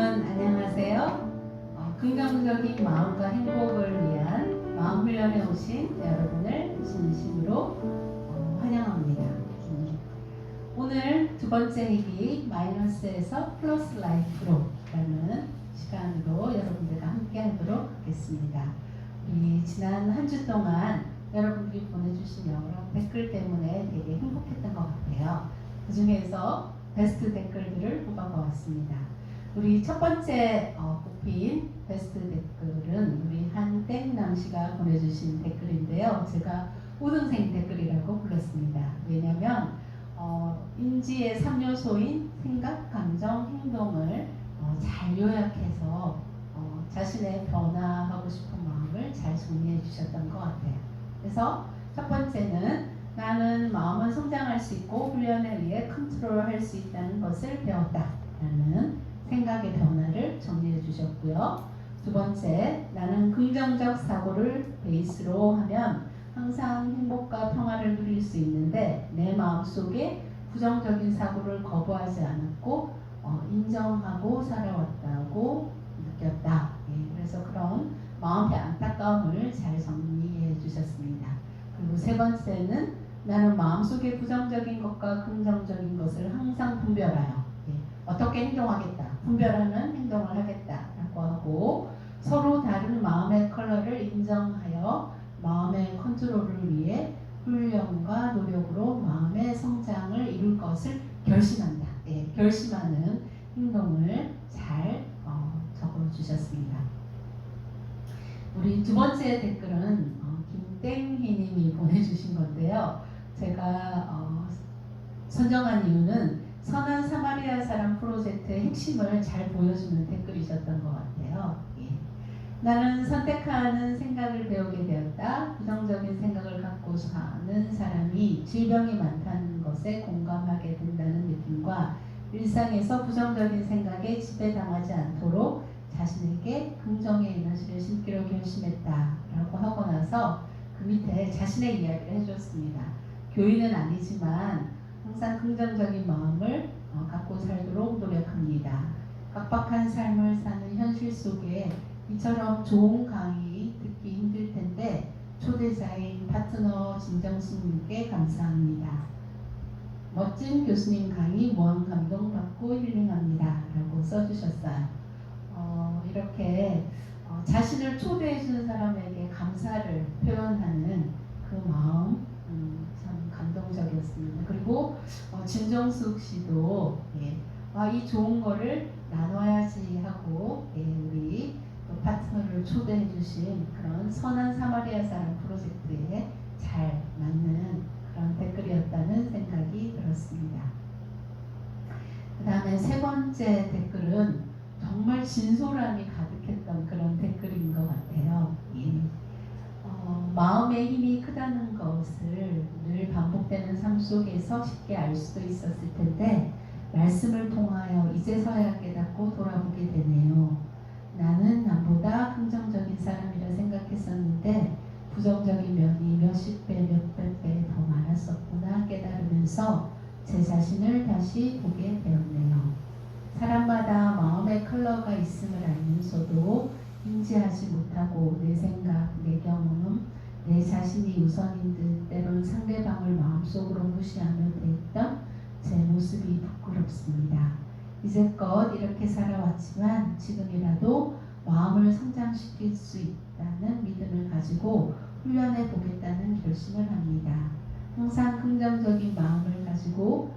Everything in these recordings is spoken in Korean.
안녕하세요. 긍정적인 마음과 행복을 위한 마음 훈련에 오신 여러분을 진심으로 환영합니다. 오늘 두 번째 얘기 마이너스에서 플러스 라이프로 라는 시간으로 여러분들과 함께 하도록 하겠습니다. 우리 지난 한 주 동안 여러분들이 보내주신 여러 댓글 때문에 되게 행복했던 것 같아요. 그 중에서 베스트 댓글들을 뽑아보았습니다. 우리 첫 번째 뽑힌 베스트 댓글은 우리 한땡남 씨가 보내주신 댓글인데요. 제가 우등생 댓글이라고 불렀습니다. 왜냐하면 인지의 3요소인 생각, 감정, 행동을 잘 요약해서 자신의 변화하고 싶은 마음을 잘 정리해 주셨던 것 같아요. 그래서 첫 번째는 나는 마음은 성장할 수 있고 훈련에 의해 컨트롤할 수 있다는 것을 배웠다 라는 생각의 변화를 정리해 주셨고요. 두 번째, 나는 긍정적 사고를 베이스로 하면 항상 행복과 평화를 누릴 수 있는데 내 마음속에 부정적인 사고를 거부하지 않았고 인정하고 살아왔다고 느꼈다. 그래서 그런 마음의 안타까움을 잘 정리해 주셨습니다. 그리고 세 번째는 나는 마음속에 부정적인 것과 긍정적인 것을 항상 분별하여 어떻게 행동하겠다, 분별하는 행동을 하겠다라고 하고 서로 다른 마음의 컬러를 인정하여 마음의 컨트롤을 위해 훈련과 노력으로 마음의 성장을 이룰 것을 결심한다. 결심하는 행동을 잘 적어주셨습니다. 우리 두 번째 댓글은 김땡희님이 보내주신 건데요. 제가 선정한 이유는 선한 사마리아 사람 프로젝트의 핵심을 잘 보여주는 댓글이셨던 것 같아요. 나는 선택하는 생각을 배우게 되었다. 부정적인 생각을 갖고 사는 사람이 질병이 많다는 것에 공감하게 된다는 느낌과 일상에서 부정적인 생각에 지배당하지 않도록 자신에게 긍정의 에너지를 심기로 결심했다 라고 하고 나서 그 밑에 자신의 이야기를 해줬습니다. 교인은 아니지만 항상 긍정적인 마음을 갖고 살도록 노력합니다. 빡빡한 삶을 사는 현실 속에 이처럼 좋은 강의 듣기 힘들 텐데 초대자인 파트너 진정수님께 감사합니다. 멋진 교수님 강의 무한 감동받고 힐링합니다 라고 써주셨어요. 이렇게 자신을 초대해주는 사람에게 감사를 표현하는 그 마음 참 감동적이었습니다. 그리고 진정숙 씨도 이 좋은 거를 나눠야지 하고 우리 파트너를 초대해 주신 그런 선한 사마리아 사람 프로젝트에 잘 맞는 그런 댓글이었다는 생각이 들었습니다. 그 다음에 세 번째 댓글은 정말 진솔함이 가득했던 그런 댓글인 것 같아요. 마음의 힘이 크다는 것을 늘 반복되는 삶 속에서 쉽게 알 수도 있었을 텐데 말씀을 통하여 이제서야 깨닫고 돌아보게 되네요. 나는 남보다 긍정적인 사람이라 생각했었는데 부정적인 면이 몇십 배, 몇백 배 더 많았었구나 깨달으면서 제 자신을 다시 보게 되었네요. 사람마다 마음의 컬러가 있음을 알면서도 인지하지 못하고 내 생각, 내 경험, 내 자신이 우선인 듯 때론 상대방을 마음속으로 무시하며 대했던 제 모습이 부끄럽습니다. 이제껏 이렇게 살아왔지만 지금이라도 마음을 성장시킬 수 있다는 믿음을 가지고 훈련해 보겠다는 결심을 합니다. 항상 긍정적인 마음을 가지고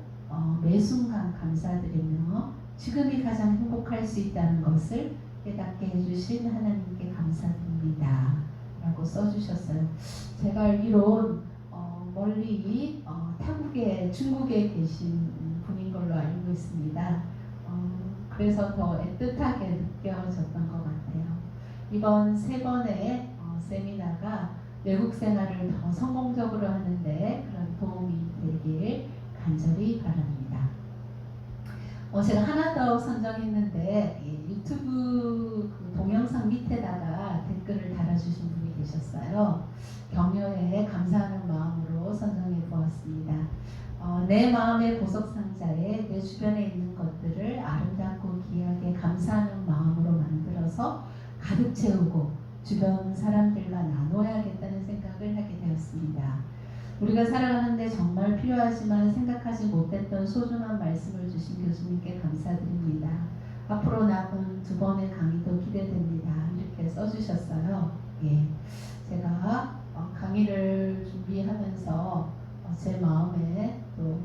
매 순간 감사드리며 지금이 가장 행복할 수 있다는 것을 깨닫게 해주신 하나님께 감사드립니다 라고 써주셨어요. 제가 알기론 멀리 타국에 중국에 계신 분인 걸로 알고 있습니다. 그래서 더 애틋하게 느껴졌던 것 같아요. 이번 세 번의 세미나가 외국 생활을 더 성공적으로 하는데 그런 도움이 되길 간절히 바랍니다. 제가 하나 더 선정했는데 유튜브 동영상 밑에다가 댓글을 달아주신 분이 계셨어요. 격려에 감사하는 마음으로 선정해 보았습니다. 내 마음의 보석 상자에 내 주변에 있는 것들을 아름답고 귀하게 감사하는 넣어서 가득 채우고 주변 사람들과 나눠야겠다는 생각을 하게 되었습니다. 우리가 살아가는데 정말 필요하지만 생각하지 못했던 소중한 말씀을 주신 교수님께 감사드립니다. 앞으로 남은 2번의 강의도 기대됩니다. 이렇게 써주셨어요. 예, 제가 강의를 준비하면서 제 마음에 또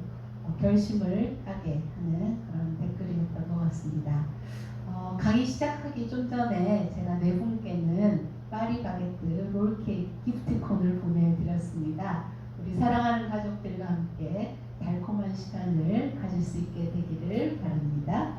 결심을 하게 하는 그런 댓글이었던 것 같습니다. 강의 시작하기 좀 전에 제가 네 분께는 파리바게뜨 롤케이크 기프티콘을 보내드렸습니다. 우리 사랑하는 가족들과 함께 달콤한 시간을 가질 수 있게 되기를 바랍니다.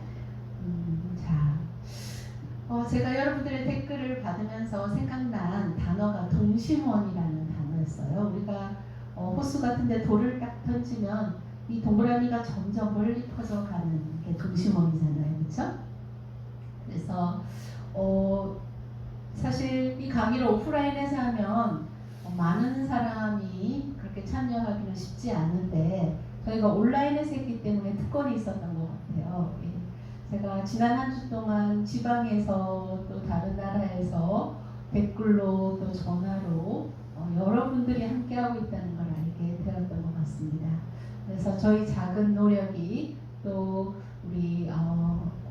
제가 여러분들의 댓글을 받으면서 생각난 단어가 동심원이라는 단어였어요. 우리가 호수 같은데 돌을 딱 던지면 이 동그라미가 점점 멀리 퍼져가는 게 동심원이잖아요, 그렇죠? 그래서 사실 이 강의를 오프라인에서 하면 많은 사람이 그렇게 참여하기는 쉽지 않은데 저희가 온라인에서 했기 때문에 특권이 있었던 것 같아요. 제가 지난 한 주 동안 지방에서 또 다른 나라에서 댓글로 또 전화로 여러분들이 함께하고 있다는 걸 알게 되었던 것 같습니다. 그래서 저희 작은 노력이 또 우리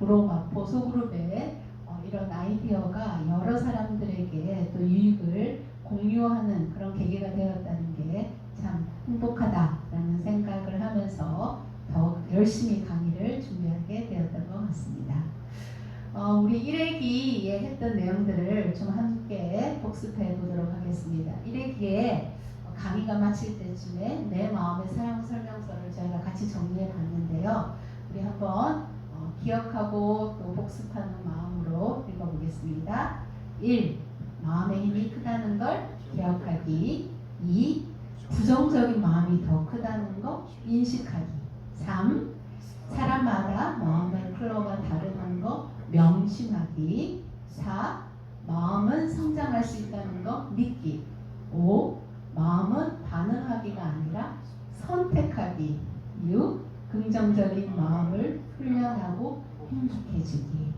구로마포 소그룹의 이런 아이디어가 여러 사람들에게 또 유익을 공유하는 그런 계기가 되었다는 게 참 행복하다라는 생각을 하면서 더욱 열심히 강의를 준비하게 되었던 것 같습니다. 우리 1회기에 했던 내용들을 좀 함께 복습해 보도록 하겠습니다. 1회기에 강의가 마칠 때쯤에 내 마음의 사랑 설명서를 저희가 같이 정리해 봤는데요. 우리 한번 기억하고 또 복습하는 마음으로 읽어보겠습니다. 1. 마음의 힘이 크다는 걸 기억하기. 2. 부정적인 마음이 더 크다는 거 인식하기. 3. 사람마다 마음의 플로가 다르다는 거 명심하기. 4. 마음은 성장할 수 있다는 거 믿기. 5. 마음은 반응하기가 아니라 선택하기. 6. 긍정적인 마음을 훈련하고 행복해지기.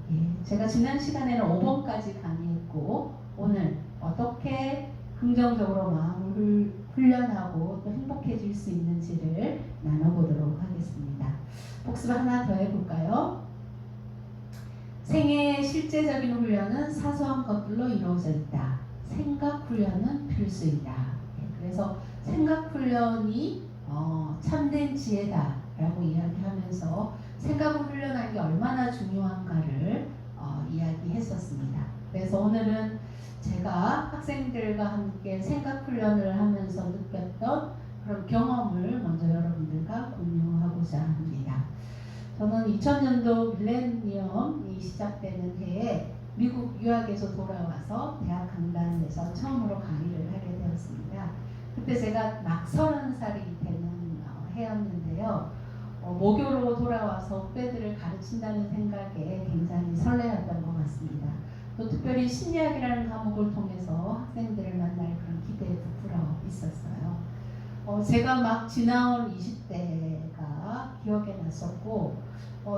제가 지난 시간에는 5번까지 강의했고 오늘 어떻게 긍정적으로 마음을 훈련하고 또 행복해질 수 있는지를 나눠보도록 하겠습니다. 복습 하나 더 해볼까요? 생애의 실제적인 훈련은 사소한 것들로 이루어져 있다. 생각 훈련은 필수이다. 그래서 생각 훈련이 참된 지혜다 라고 이야기하면서 생각을 훈련하는 게 얼마나 중요한가를 이야기했었습니다. 그래서 오늘은 제가 학생들과 함께 생각 훈련을 하면서 느꼈던 그런 경험을 먼저 여러분들과 공유하고자 합니다. 저는 2000년도 밀레니엄이 시작되는 해에 미국 유학에서 돌아와서 대학 강단에서 처음으로 강의를 하게 되었습니다. 그때 제가 막 30살이 되는 해였는데요. 모교로 돌아와서 후배들을 가르친다는 생각에 굉장히 설레었던 것 같습니다. 또 특별히 심리학이라는 과목을 통해서 학생들을 만날 그런 기대에 부풀어 있었어요. 제가 막 지나온 20대가 기억에 났었고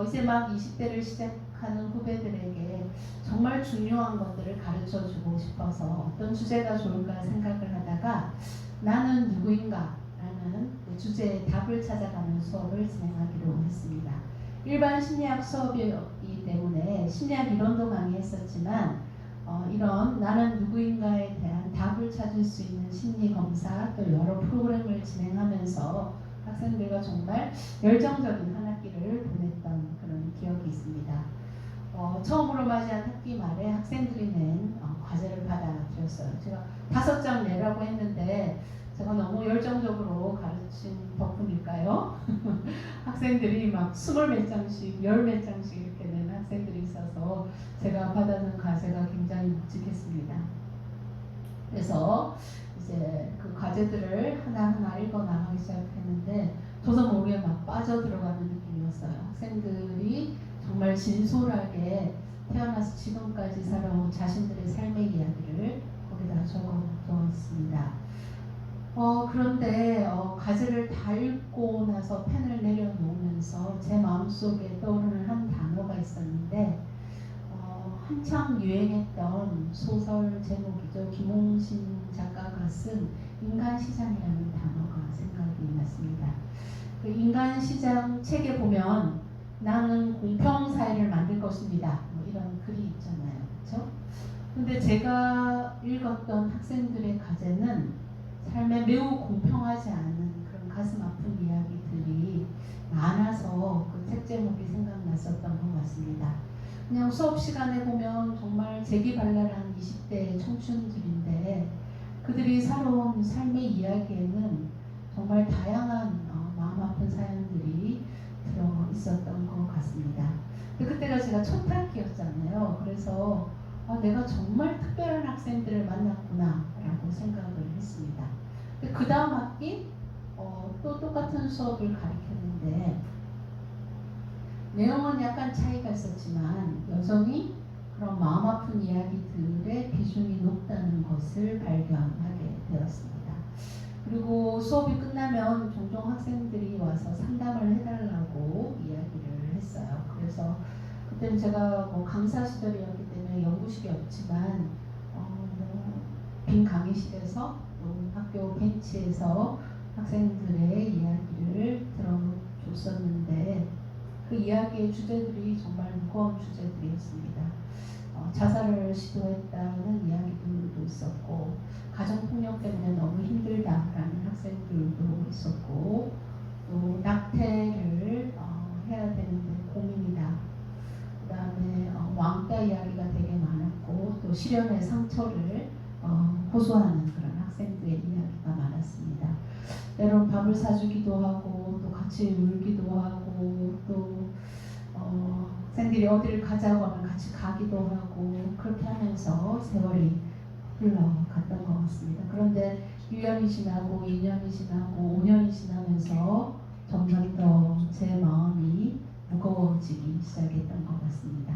이제 막 20대를 시작하는 후배들에게 정말 중요한 것들을 가르쳐주고 싶어서 어떤 주제가 좋을까 생각을 하다가 나는 누구인가 라는 주제의 답을 찾아가는 수업을 진행하기로 했습니다. 일반 심리학 수업이기 때문에 심리학 이론도 강의했었지만 이런 나는 누구인가에 대한 답을 찾을 수 있는 심리검사 또 여러 프로그램을 진행하면서 학생들과 정말 열정적인 한 학기를 보냈던 그런 기억이 있습니다. 처음으로 맞이한 학기 말에 학생들이 낸 과제를 받아들였어요. 제가 5장 내라고 했는데 제가 너무 열정적으로 가르친 덕분일까요? 학생들이 막 20몇 장씩, 10몇 장씩 이렇게 낸 학생들이 있어서 제가 받아든 과제가 굉장히 묵직했습니다. 그래서 이제 그 과제들을 하나하나 읽어 나가기 시작했는데 저도 모르게 막 빠져들어가는 느낌이었어요. 학생들이 정말 진솔하게 태어나서 지금까지 살아온 자신들의 삶의 이야기를 거기다 적어두었습니다. 그런데 과제를 다 읽고 나서 펜을 내려놓으면서 제 마음속에 떠오르는 한 단어가 있었는데 한창 유행했던 소설 제목이죠. 김홍신 작가가 쓴 인간시장이라는 단어가 생각이 났습니다. 그 인간시장 책에 보면 나는 공평사회를 만들 것입니다. 뭐 이런 글이 있잖아요. 그렇죠? 근데 제가 읽었던 학생들의 과제는 삶에 매우 공평하지 않은 그런 가슴 아픈 이야기들이 많아서 그 책 제목이 생각났었던 것 같습니다. 그냥 수업 시간에 보면 정말 재기발랄한 20대 청춘들인데 그들이 살아온 삶의 이야기에는 정말 다양한 마음 아픈 사연들이 들어 있었던 것 같습니다. 근데 그때가 제가 첫 학기였잖아요. 그래서 내가 정말 특별한 학생들을 만났구나 라고 생각을 했습니다. 그 다음 학기 또 똑같은 수업을 가르쳤는데 내용은 약간 차이가 있었지만 여전히 그런 마음 아픈 이야기들의 비중이 높다는 것을 발견하게 되었습니다. 그리고 수업이 끝나면 종종 학생들이 와서 상담을 해달라고 이야기를 했어요. 그래서 그때는 제가 강사 시절이었기 때문에 연구실이 없지만 빈 강의실에서 또 학교 벤치에서 학생들의 이야기를 들어줬었는데 그 이야기의 주제들이 정말 무거운 주제들이었습니다. 자살을 시도했다는 이야기들도 있었고 가정폭력 때문에 너무 힘들다라는 학생들도 있었고 또 낙태를 해야 되는데 고민이다. 그 다음에 왕따 이야기가 되게 많았고 또 실연의 상처를 호소하는 그런 학생들의 이야기가 많았습니다. 때론 밥을 사주기도 하고 또 같이 울기도 하고 또 학생들이 어디를 가자고 하면 같이 가기도 하고 그렇게 하면서 세월이 흘러갔던 것 같습니다. 그런데 1년이 지나고 2년이 지나고 5년이 지나면서 점점 더 제 마음이 무거워지기 시작했던 것 같습니다.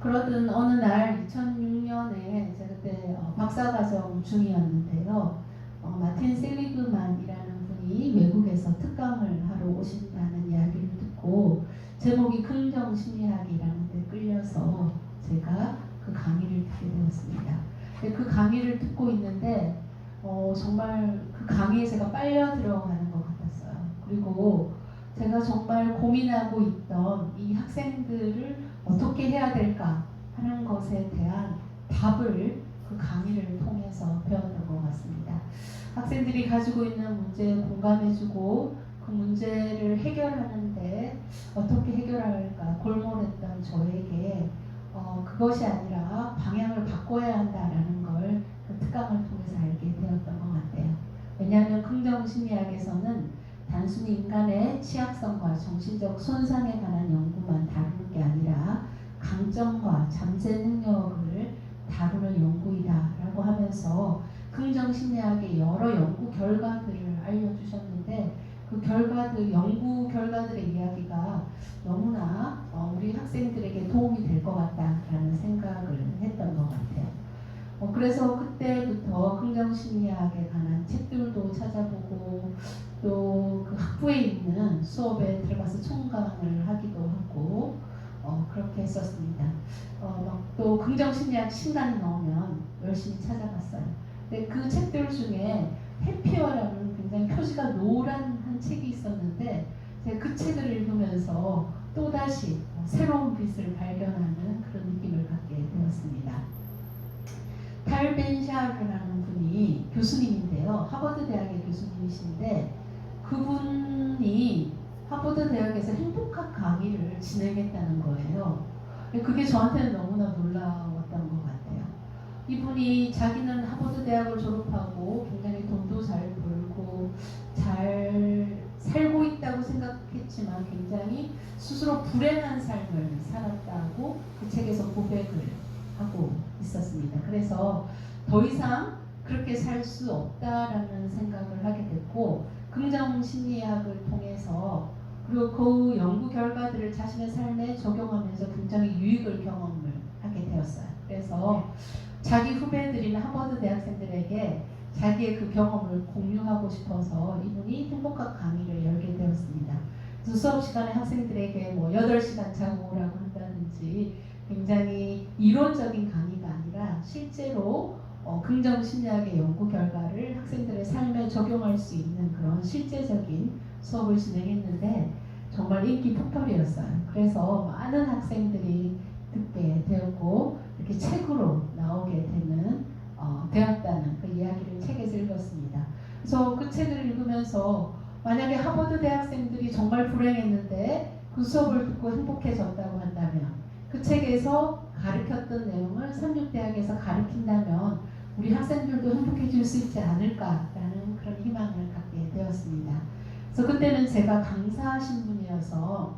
그러던 어느 날 2006년에 제가 그때 박사과정 중이었는데요. 마틴 셀리그만이라는 분이 외국에서 특강을 하러 오신다는 이야기를 듣고 제목이 긍정심리학이라는 데 끌려서 제가 그 강의를 듣게 되었습니다. 그 강의를 듣고 있는데 정말 그 강의에 제가 빨려 들어가는 것 같았어요. 그리고 제가 정말 고민하고 있던 이 학생들을 어떻게 해야 될까 하는 것에 대한 답을 그 강의를 통해서 배웠던 것 같습니다. 학생들이 가지고 있는 문제에 공감해주고 그 문제를 해결하는데 어떻게 해결할까 골몰했던 저에게 그것이 아니라 방향을 바꿔야 한다라는 걸 그 특강을 통해서 알게 되었던 것 같아요. 왜냐하면 긍정심리학에서는 단순히 인간의 취약성과 정신적 손상에 관한 연구만 다루는 게 아니라 강점과 잠재 능력을 다루는 연구이다라고 하면서 긍정심리학의 여러 연구 결과들을 알려주셨는데 그 연구 결과들의 이야기가 너무나 우리 학생들에게 도움이 될 것 같다라는 생각을 했던 것 같아요. 그래서 그때부터 긍정심리학에 관한 책들도 찾아보고 또 그 학부에 있는 수업에 들어가서 총강을 하기도 하고 그렇게 했었습니다. 또 긍정심리학 신간이 나오면 열심히 찾아봤어요. 근데 그 책들 중에 해피어라는 굉장히 표지가 노란 한 책이 있었는데 제가 그 책을 읽으면서 또다시 새로운 빛을 발견하는 그런 느낌을 갖게 되었습니다. 탈 벤샤르라는 분이 교수님인데요. 하버드 대학의 교수님이신데 그분이 하버드 대학에서 행복학 강의를 진행했다는 거예요. 그게 저한테는 너무나 놀라웠던 것 같아요. 이분이 자기는 하버드 대학을 졸업하고 굉장히 돈도 잘 벌고 잘 살고 있다고 생각했지만 굉장히 스스로 불행한 삶을 살았다고 그 책에서 고백을 하고 있었습니다. 그래서 더 이상 그렇게 살 수 없다라는 생각을 하게 됐고 긍정심리학을 통해서 그리고 그 연구 결과들을 자신의 삶에 적용하면서 굉장히 유익을 경험을 하게 되었어요. 그래서 자기 후배들인 하버드 대학생들에게 자기의 그 경험을 공유하고 싶어서 이분이 행복학 강의를 열게 되었습니다. 그래서 수업 시간에 학생들에게 8시간 자고 오라고 한다든지 굉장히 이론적인 강의가 아니라 실제로 긍정심리학의 연구 결과를 학생들의 삶에 적용할 수 있는 그런 실제적인 수업을 진행했는데 정말 인기 폭발이었어요. 그래서 많은 학생들이 듣게 되었고 이렇게 책으로 나오게 되었다는 그 이야기를 책에서 읽었습니다. 그래서 그 책을 읽으면서 만약에 하버드 대학생들이 정말 불행했는데 그 수업을 듣고 행복해졌다고 한다면 그 책에서 가르쳤던 내용을 삼육대학에서 가르친다면 우리 학생들도 행복해질 수 있지 않을까라는 그런 희망을 갖게 되었습니다. 그래서 그때는 제가 강사하신 분이어서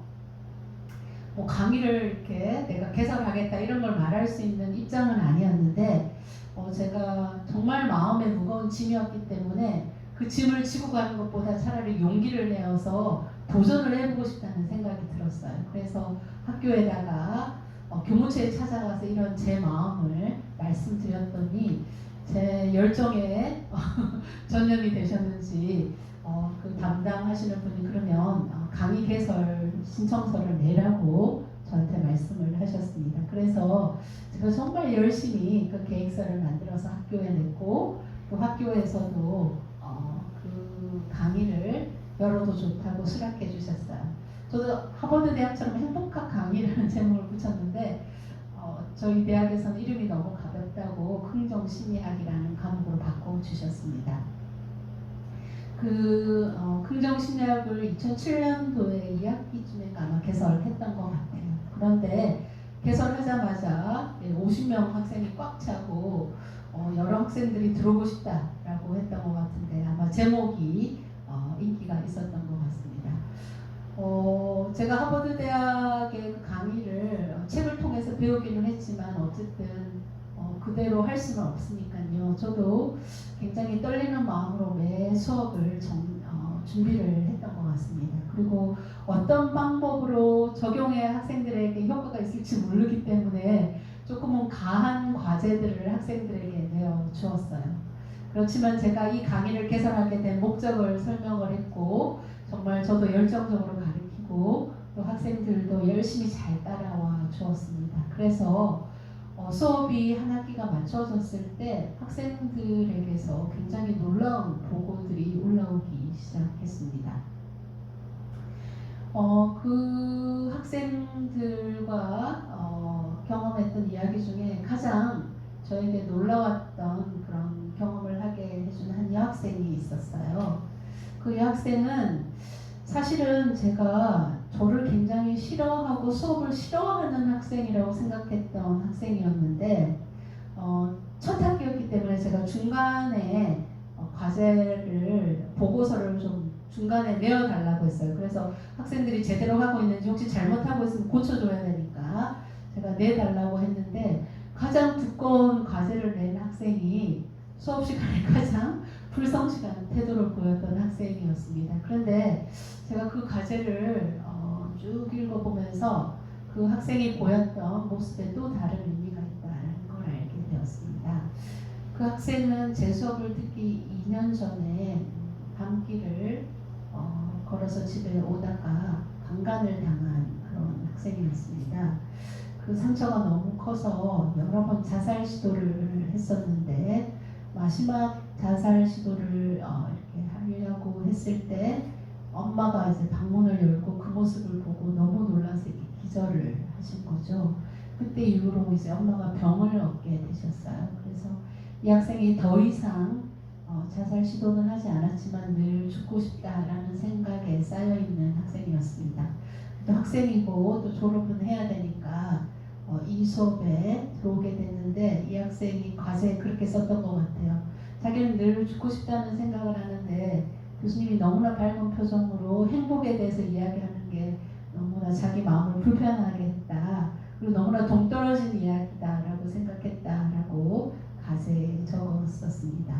뭐 강의를 이렇게 내가 개설하겠다 이런 걸 말할 수 있는 입장은 아니었는데 제가 정말 마음에 무거운 짐이었기 때문에 그 짐을 지고 가는 것보다 차라리 용기를 내어서 도전을 해보고 싶다는 생각이 들었어요. 그래서 학교에다가 교무처에 찾아가서 이런 제 마음을 말씀드렸더니 제 열정에 전념이 되셨는지 그 담당하시는 분이 그러면 강의 개설 신청서를 내라고 저한테 말씀을 하셨습니다. 그래서 제가 정말 열심히 그 계획서를 만들어서 학교에 냈고 또 학교에서도 그 강의를 열어도 좋다고 수락해 주셨어요. 저도 하버드 대학처럼 행복한 강의라는 제목을 붙였는데 저희 대학에서는 이름이 너무 가볍다고 긍정심리학이라는 과목으로 바꿔주셨습니다. 그 긍정심리학을 2007년도에 2학기쯤에 아마 개설했던 것 같아요. 그런데 개설하자마자 50명 학생이 꽉 차고 여러 학생들이 들어오고 싶다라고 했던 것 같은데 아마 제목이 인기가 있었던 것 같습니다. 제가 하버드 대학의 그 강의를 책을 통해서 배우기는 했지만 어쨌든 그대로 할 수는 없으니까요. 저도 굉장히 떨리는 마음으로 매 수업을 준비를 했던 것 같습니다. 그리고 어떤 방법으로 적용해 학생들에게 효과가 있을지 모르기 때문에 조금은 가한 과제들을 학생들에게 내어주었어요. 그렇지만 제가 이 강의를 개설하게 된 목적을 설명을 했고 정말 저도 열정적으로 가르치고 또 학생들도 열심히 잘 따라와 주었습니다. 그래서 수업이 한 학기가 맞춰졌을 때 학생들에게서 굉장히 놀라운 보고들이 올라오기 시작했습니다. 그 학생들과 경험했던 이야기 중에 가장 저에게 놀라웠던 그런 경험을 하게 해준 한 여학생이 있었어요. 그 여학생은 사실은 제가 저를 굉장히 싫어하고 수업을 싫어하는 학생이라고 생각했던 학생이었는데 첫 학기였기 때문에 제가 중간에 과제를 보고서를 좀 중간에 내어달라고 했어요. 그래서 학생들이 제대로 하고 있는지 혹시 잘못하고 있으면 고쳐줘야 되니까 제가 내달라고 했는데 가장 두꺼운 과제를 낸 학생이 수업 시간에 가장 불성실한 태도를 보였던 학생이었습니다. 그런데 제가 그 과제를 쭉 읽어보면서 그 학생이 보였던 모습에 또 다른 의미가 있다는 걸 알게 되었습니다. 그 학생은 제 수업을 듣기 2년 전에 밤길을 걸어서 집에 오다가 강간을 당한 그런 학생이었습니다. 그 상처가 너무 커서 여러 번 자살 시도를 했었는데 마지막 자살 시도를 이렇게 하려고 했을 때 엄마가 이제 방문을 열고 그 모습을 보고 너무 놀라서 기절을 하신 거죠. 그때 이후로 이제 엄마가 병을 얻게 되셨어요. 그래서 이 학생이 더 이상 자살 시도는 하지 않았지만 늘 죽고 싶다라는 생각에 쌓여있는 학생이었습니다. 또 학생이고 또 졸업은 해야 되니까 이 수업에 들어오게 됐는데 이 학생이 과제에 그렇게 썼던 것 같아요. 자기는 늘 죽고 싶다는 생각을 하는데 교수님이 너무나 밝은 표정으로 행복에 대해서 이야기하는 게 너무나 자기 마음을 불편하게 했다. 그리고 너무나 동떨어진 이야기다라고 생각했다라고 과제에 적었었습니다.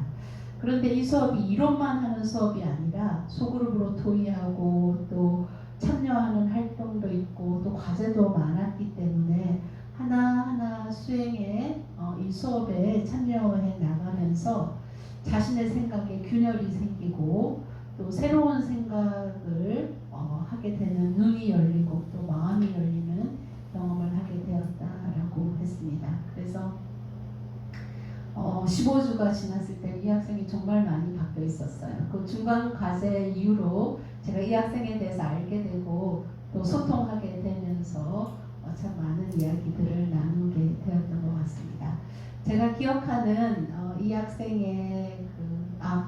그런데 이 수업이 이론만 하는 수업이 아니라 소그룹으로 토의하고 또 참여하는 활동도 있고 또 과제도 많았기 때문에 하나하나 수행에 이 수업에 참여해 나가면서 자신의 생각에 균열이 생기고 또 새로운 생각을 하게 되는 눈이 열리고 또 마음이 열리는 경험을 하게 되었다라고 15주가 지났을 때 이 학생이 정말 많이 바뀌어 있었어요. 그 중간 과제 이후로 제가 이 학생에 대해서 알게 되고 또 소통하게 되면서 참 많은 이야기들을 나누게 되었던 것 같습니다. 제가 기억하는 이 학생의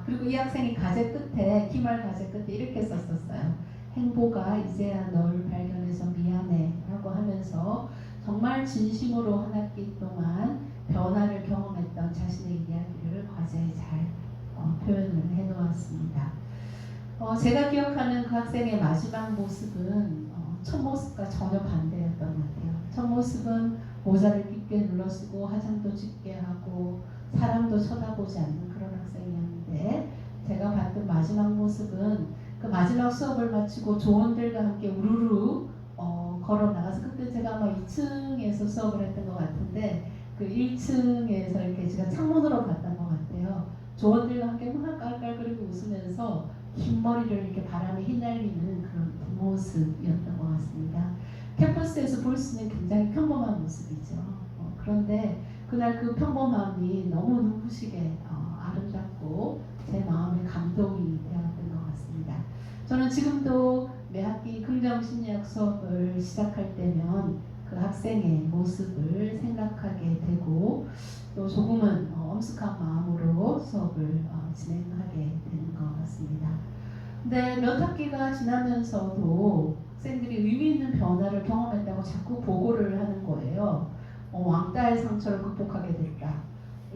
그리고 이 학생이 과제 끝에 기말 과제 끝에 이렇게 썼었어요. 행보가 이제야 널 발견해서 미안해 라고 하면서 정말 진심으로 한 학기 동안 변화를 경험했던 자신의 이야기를 과제에 잘 표현을 해놓았습니다. 제가 기억하는 그 학생의 마지막 모습은 첫 모습과 전혀 반대였던 것 같아요. 첫 모습은 모자를 깊게 눌러쓰고 화장도 짙게 하고 사람도 쳐다보지 않는 그런 학생이었는데, 제가 봤던 마지막 모습은 그 마지막 수업을 마치고 조원들과 함께 우르르 걸어 나가서, 그때 제가 아마 2층에서 수업을 했던 것 같은데 그 1층에서 이렇게 제가 창문으로 봤던 것 같아요. 조원들과 함께 막 깔깔거리고 웃으면서 긴 머리를 이렇게 바람에 휘날리는 그런 모습이었던 것 같습니다. 캠퍼스에서 볼 수 있는 굉장히 평범한 모습이죠. 그런데 그날 그 평범함이 너무 눈부시게 아름답고 제 마음에 감동이 되었던 것 같습니다. 저는 지금도 매 학기 긍정심리학 수업을 시작할 때면 그 학생의 모습을 생각하게 되고 또 조금은 엄숙한 마음으로 수업을 진행하게 되는 것 같습니다. 근데 몇 학기가 지나면서도 학생들이 의미 있는 변화를 경험했다고 자꾸 보고를 하는 거예요. 왕따의 상처를 극복하게 됐다.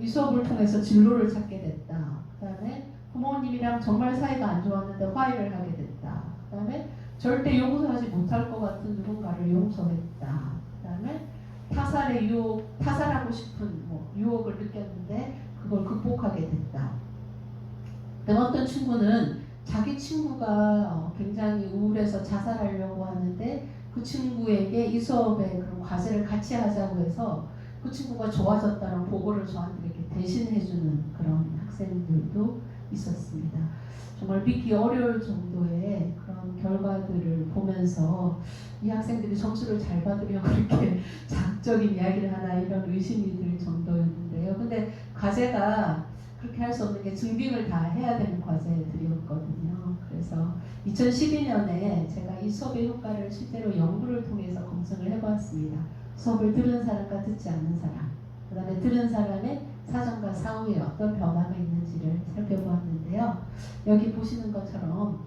이 수업을 통해서 진로를 찾게 됐다. 그 다음에 부모님이랑 정말 사이가 안 좋았는데 화해를 하게 됐다. 그 다음에 절대 용서하지 못할 것 같은 누군가를 용서했다. 그 다음에 타살의 유혹, 타살하고 싶은 유혹을 느꼈는데 그걸 극복하게 됐다. 그다음 어떤 친구는 자기 친구가 굉장히 우울해서 자살하려고 하는데 그 친구에게 이 수업에 그런 과제를 같이 하자고 해서 그 친구가 좋아졌다는 보고를 저한테 이렇게 대신해주는 그런 학생들도 있었습니다. 정말 믿기 어려울 정도의 그런 결과들을 보면서 이 학생들이 점수를 잘 받으려고 그렇게 자극적인 이야기를 하나 이런 의심이 들 정도였는데요. 근데 과제가 그렇게 할 수 없는 게 증빙을 다 해야 되는 과제들이었거든요. 그래서 2012년에 제가 이 수업의 효과를 실제로 연구를 통해서 검증을 해봤습니다. 수업을 들은 사람과 듣지 않는 사람, 그 다음에 들은 사람의 사전과 사후에 어떤 변화가 있는지를 살펴보았는데요. 여기 보시는 것처럼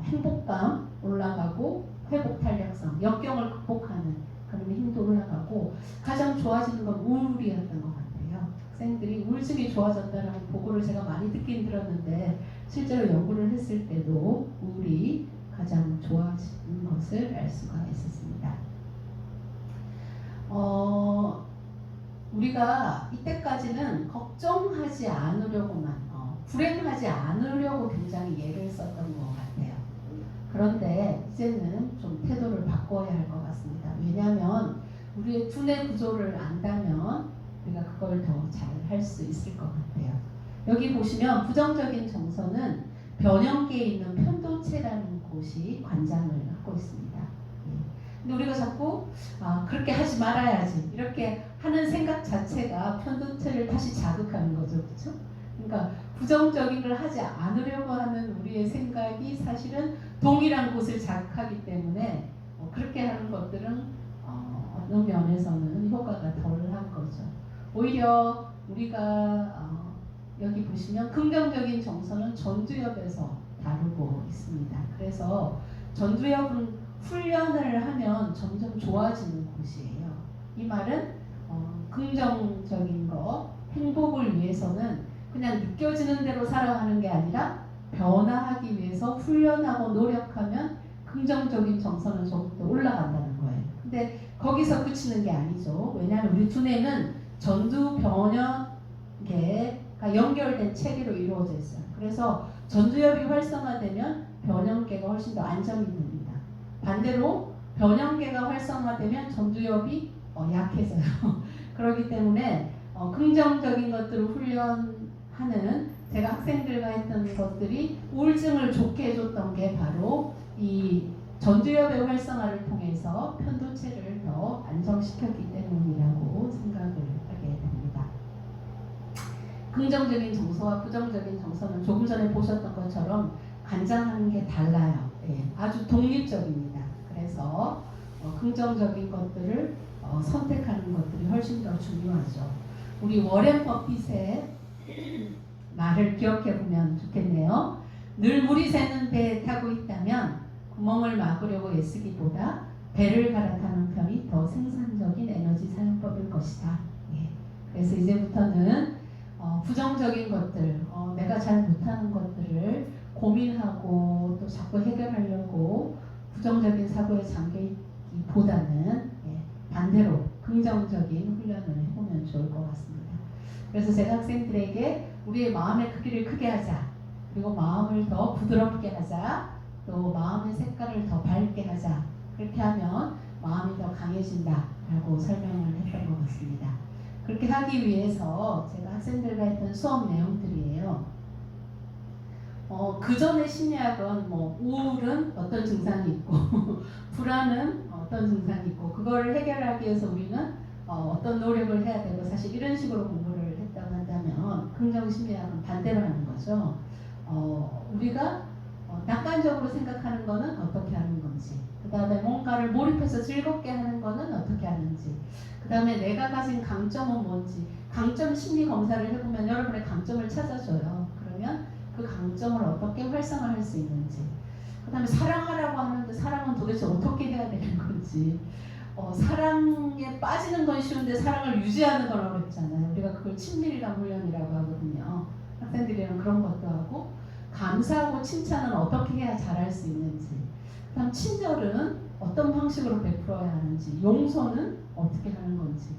행복감 올라가고 회복 탄력성, 역경을 극복하는 그런 힘도 올라가고 가장 좋아지는 건 우울이었던 것 같아요. 학생들이 우울증이 좋아졌다는 보고를 제가 많이 듣긴 들었는데 실제로 연구를 했을 때도 우울이 가장 좋아지는 것을 알 수가 있었습니다. 우리가 이때까지는 걱정하지 않으려고만 불행하지 않으려고 굉장히 예를 썼던 것 같아요. 그런데 이제는 좀 태도를 바꿔야 할 것 같습니다. 왜냐하면 우리의 두뇌 구조를 안다면 우리가 그걸 더 잘 할 수 있을 것 같아요. 여기 보시면 부정적인 정서는 변형계에 있는 편도체라는 곳이 관장을 하고 있습니다. 근데 우리가 자꾸 그렇게 하지 말아야지 이렇게 하는 생각 자체가 편도체를 다시 자극하는 거죠. 그렇죠? 그러니까 부정적인 걸 하지 않으려고 하는 우리의 생각이 사실은 동일한 곳을 자극하기 때문에 그렇게 하는 것들은 어떤 면에서는 효과가 덜한 거죠. 오히려 우리가 여기 보시면 긍정적인 정서는 전두엽에서 다루고 있습니다. 그래서 전두엽은 훈련을 하면 점점 좋아지는 곳이에요. 이 말은 긍정적인 거, 행복을 위해서는 그냥 느껴지는 대로 살아가는 게 아니라 변화하기 위해서 훈련하고 노력하면 긍정적인 정서는 조금 더 올라간다는 거예요. 근데 거기서 그치는 게 아니죠. 왜냐하면 우리 두뇌는 전두 변형계가 연결된 체계로 이루어져 있어요. 그래서 전두엽이 활성화되면 변형계가 훨씬 더 안정이 됩니다. 반대로 변형계가 활성화되면 전두엽이 약해져요. 그렇기 때문에 긍정적인 것들을 훈련하는 제가 학생들과 했던 것들이 우울증을 좋게 해줬던 게 바로 이 전두엽의 활성화를 통해서 편도체를 더 안정시켰기 때문이라고 생각을 하게 됩니다. 긍정적인 정서와 부정적인 정서는 조금 전에 보셨던 것처럼 관장하는 게 달라요. 예, 아주 독립적입니다. 그래서 긍정적인 것들을 선택하는 것들이 훨씬 더 중요하죠. 우리 워렌 버핏의 말을 기억해 보면 좋겠네요. 늘 물이 새는 배에 타고 있다면 구멍을 막으려고 애쓰기보다 배를 갈아타는 편이 더 생산적인 에너지 사용법일 것이다. 예. 그래서 이제부터는 부정적인 것들, 내가 잘 못하는 것들을 고민하고 또 자꾸 해결하려고 부정적인 사고에 잠기기보다는 반대로 긍정적인 훈련을 해보면 좋을 것 같습니다. 그래서 제가 학생들에게 우리의 마음의 크기를 크게 하자, 그리고 마음을 더 부드럽게 하자, 또 마음의 색깔을 더 밝게 하자, 그렇게 하면 마음이 더 강해진다 라고 설명을 했던 것 같습니다. 그렇게 하기 위해서 제가 학생들과 했던 수업 내용들이에요. 그 전에 심리학은 우울은 어떤 증상이 있고 불안은 어떤 증상이 있고 그거를 해결하기 위해서 우리는 어떤 노력을 해야 되고 사실 이런 식으로 공부를 했다고 한다면 긍정심리학은 반대로 하는 거죠. 우리가 낙관적으로 생각하는 거는 어떻게 하는 건지, 그 다음에 뭔가를 몰입해서 즐겁게 하는 거는 어떻게 하는지, 그 다음에 내가 가진 강점은 뭔지, 강점 심리 검사를 해보면 여러분의 강점을 찾아줘요. 그러면 그 강점을 어떻게 활성화할 수 있는지, 그 다음에 사랑하라고 하는데 사랑은 도대체 어떻게 해야 되는 건지, 사랑에 빠지는 건 쉬운데 사랑을 유지하는 건 어렵잖아요. 우리가 그걸 친밀감 훈련이라고 하거든요. 학생들이랑 그런 것도 하고, 감사하고 칭찬은 어떻게 해야 잘할 수 있는지, 그 다음 친절은 어떤 방식으로 베풀어야 하는지, 용서는 어떻게 하는 건지,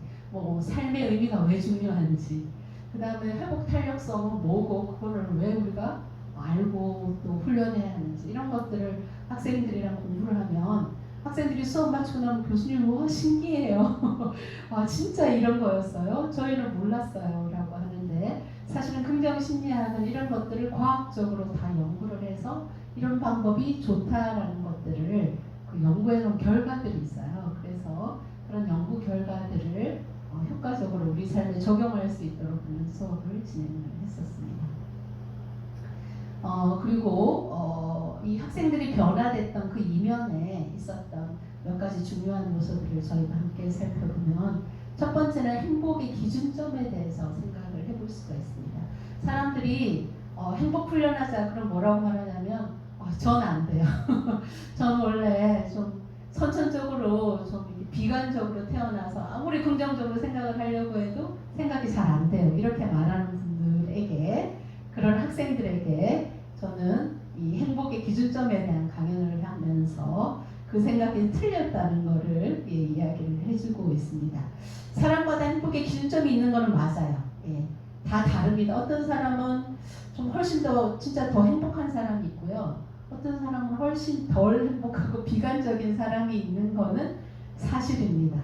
삶의 의미가 왜 중요한지, 그 다음에 회복 탄력성은 뭐고 그거를 왜 우리가 알고 또 훈련해야 하는지, 이런 것들을 학생들이랑 공부를 하면 학생들이 수업 마치고 나면 교수님 와 신기해요. 아 진짜 이런 거였어요? 저희는 몰랐어요 라고 하는데, 사실은 긍정심리학은 이런 것들을 과학적으로 다 연구를 해서 이런 방법이 좋다라는 것들을 그 연구해 놓은 결과들이 있어요. 그래서 그런 연구 결과들을 효과적으로 우리 삶에 적용할 수 있도록 하는 수업을 진행을 했었습니다. 그리고 이 학생들이 변화됐던 그 이면에 있었던 몇 가지 중요한 요소들을 저희가 함께 살펴보면, 첫 번째는 행복의 기준점에 대해서 생각을 해볼 수가 있습니다. 사람들이 행복 훈련하자 그럼 뭐라고 말하냐면 전 안 돼요. 전 원래 좀 선천적으로 좀 비관적으로 태어나서 아무리 긍정적으로 생각을 하려고 해도 생각이 잘 안 돼요. 이렇게 말하는 분들에게, 그런 학생들에게 저는 이 행복의 기준점에 대한 강연을 하면서 그 생각이 틀렸다는 것을 이야기를 해주고 있습니다. 사람마다 행복의 기준점이 있는 것은 맞아요. 다 다릅니다. 어떤 사람은 좀 훨씬 더 진짜 더 행복한 사람이 있고요. 어떤 사람은 훨씬 덜 행복하고 비관적인 사람이 있는 거는 사실입니다.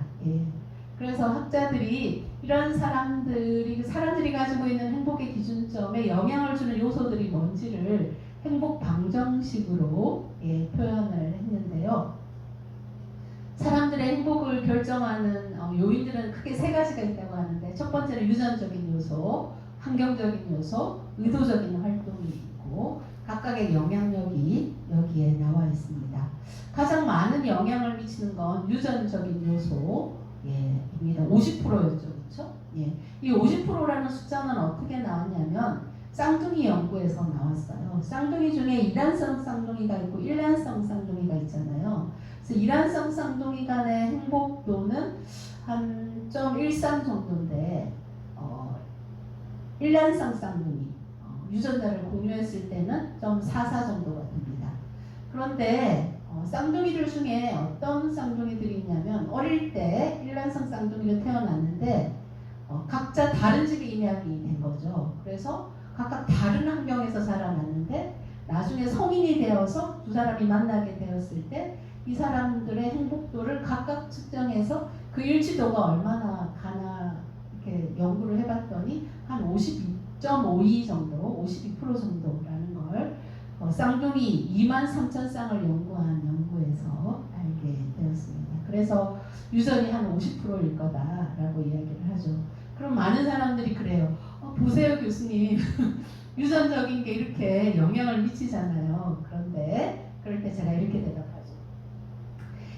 그래서 학자들이 이런 사람들이 가지고 있는 행복의 기준점에 영향을 주는 요소들이 뭔지를 행복 방정식으로 표현을 했는데요. 사람들의 행복을 결정하는 요인들은 크게 세 가지가 있다고 하는데, 첫 번째는 유전적인 요소, 환경적인 요소, 의도적인 활동이 있고 각각의 영향력이 여기에 나와 있습니다. 가장 많은 영향을 미치는 건 유전적인 요소입니다. 50%였죠, 그렇죠? 이 50%라는 숫자는 어떻게 나왔냐면 쌍둥이 연구에서 나왔어요. 쌍둥이 중에 이란성 쌍둥이가 있고 일란성 쌍둥이가 있잖아요. 그래서 이란성 쌍둥이 간의 행복도는 한 0.13 정도인데, 일란성 쌍둥이 유전자를 공유했을 때는 0.44 정도가 됩니다. 그런데 쌍둥이들 중에 어떤 쌍둥이들이 있냐면, 어릴 때 일란성 쌍둥이로 태어났는데 각자 다른 집에 입양이 된 거죠. 그래서 각각 다른 환경에서 자라났는데 나중에 성인이 되어서 두 사람이 만나게 되었을 때 이 사람들의 행복도를 각각 측정해서 그 일치도가 얼마나 가나 이렇게 연구를 해봤더니 한 52.52 정도, 52% 정도라는 걸 쌍둥이 23,000 쌍을 연구한 연구에서 알게 되었습니다. 그래서 유전이 한 50%일 거다라고 이야기를 하죠. 그럼 많은 사람들이 그래요. 보세요 교수님. 유전적인 게 이렇게 영향을 미치잖아요. 그런데 그럴 때 제가 이렇게 대답하죠.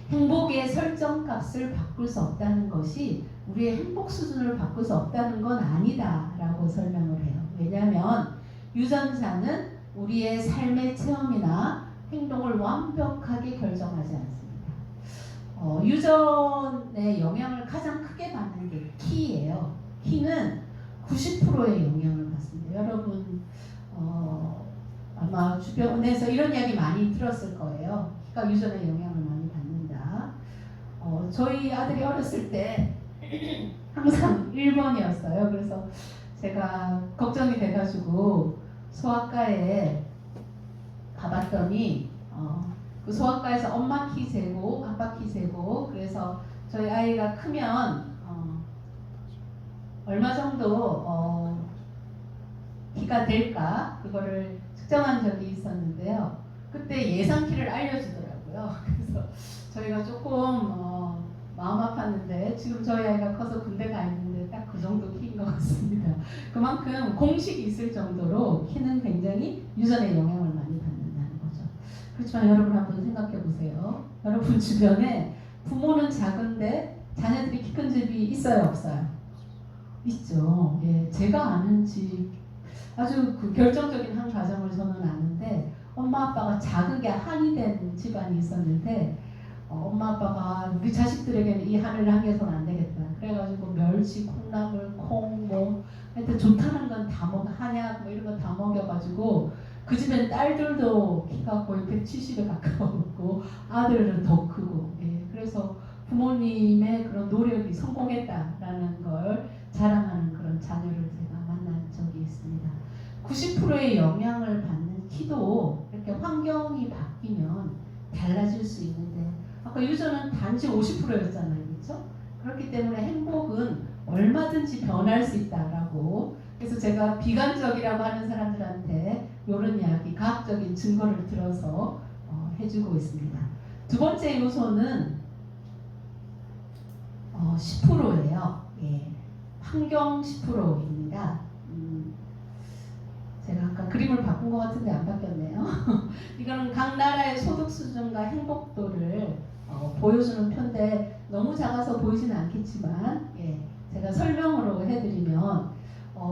행복의 설정값을 바꿀 수 없다는 것이 우리의 행복 수준을 바꿀 수 없다는 건 아니다 라고 설명을 해요. 왜냐하면 유전자는 우리의 삶의 체험이나 행동을 완벽하게 결정하지 않습니다. 유전의 영향을 가장 크게 받는 게 키예요. 키는 90%의 영향을 받습니다. 여러분 아마 주변에서 이런 이야기 많이 들었을 거예요. 키가 유전의 영향을 많이 받는다. 저희 아들이 어렸을 때 항상 1번이었어요. 그래서 제가 걱정이 돼가지고 소아과에 가봤더니 그 소아과에서 엄마 키 재고 아빠 키 재고 그래서 저희 아이가 크면 얼마 정도 키가 될까 그거를 측정한 적이 있었는데요. 그때 예상 키를 알려주더라고요. 그래서 저희가 조금 마음 아팠는데 지금 저희 아이가 커서 군대 가 있는데 딱 그 정도 키인 것 같습니다. 그만큼 공식이 있을 정도로 키는 굉장히 유전의 영향을 많이 받는다는 거죠. 그렇지만 여러분 한번 생각해 보세요. 여러분 주변에 부모는 작은데 자녀들이 키 큰 집이 있어요, 없어요? 있죠. 예, 제가 아는 집 아주 그 결정적인 한 가정을 저는 아는데 엄마 아빠가 작은 게 한이 된 집안이 있었는데 엄마 아빠가 우리 자식들에게는 이 한을 남겨서는 안 되겠다. 그래가지고 멸치, 콩나물, 콩, 뭐 하여튼 좋다는 건 다 먹, 한약 뭐 이런 거 다 먹여가지고 그 집엔 딸들도 키가 거의 170에 가까웠고 아들은 더 크고 예, 그래서 부모님의 그런 노력이 성공했다라는 걸 자랑하는 그런 자녀를 제가 만난 적이 있습니다. 90%의 영향을 받는 키도 이렇게 환경이 바뀌면 달라질 수 있는데 아까 유전은 단지 50%였잖아요. 그렇죠? 그렇기 때문에 행복은 얼마든지 변할 수 있다라고 그래서 제가 비관적이라고 하는 사람들한테 이런 이야기, 과학적인 증거를 들어서 해주고 있습니다. 두 번째 요소는 10%예요. 예, 환경 10%입니다. 제가 아까 그림을 바꾼 것 같은데 안 바뀌었네요. 이거는 각 나라의 소득 수준과 행복도를 보여주는 표인데 너무 작아서 보이지는 않겠지만 예, 제가 설명으로 해드리면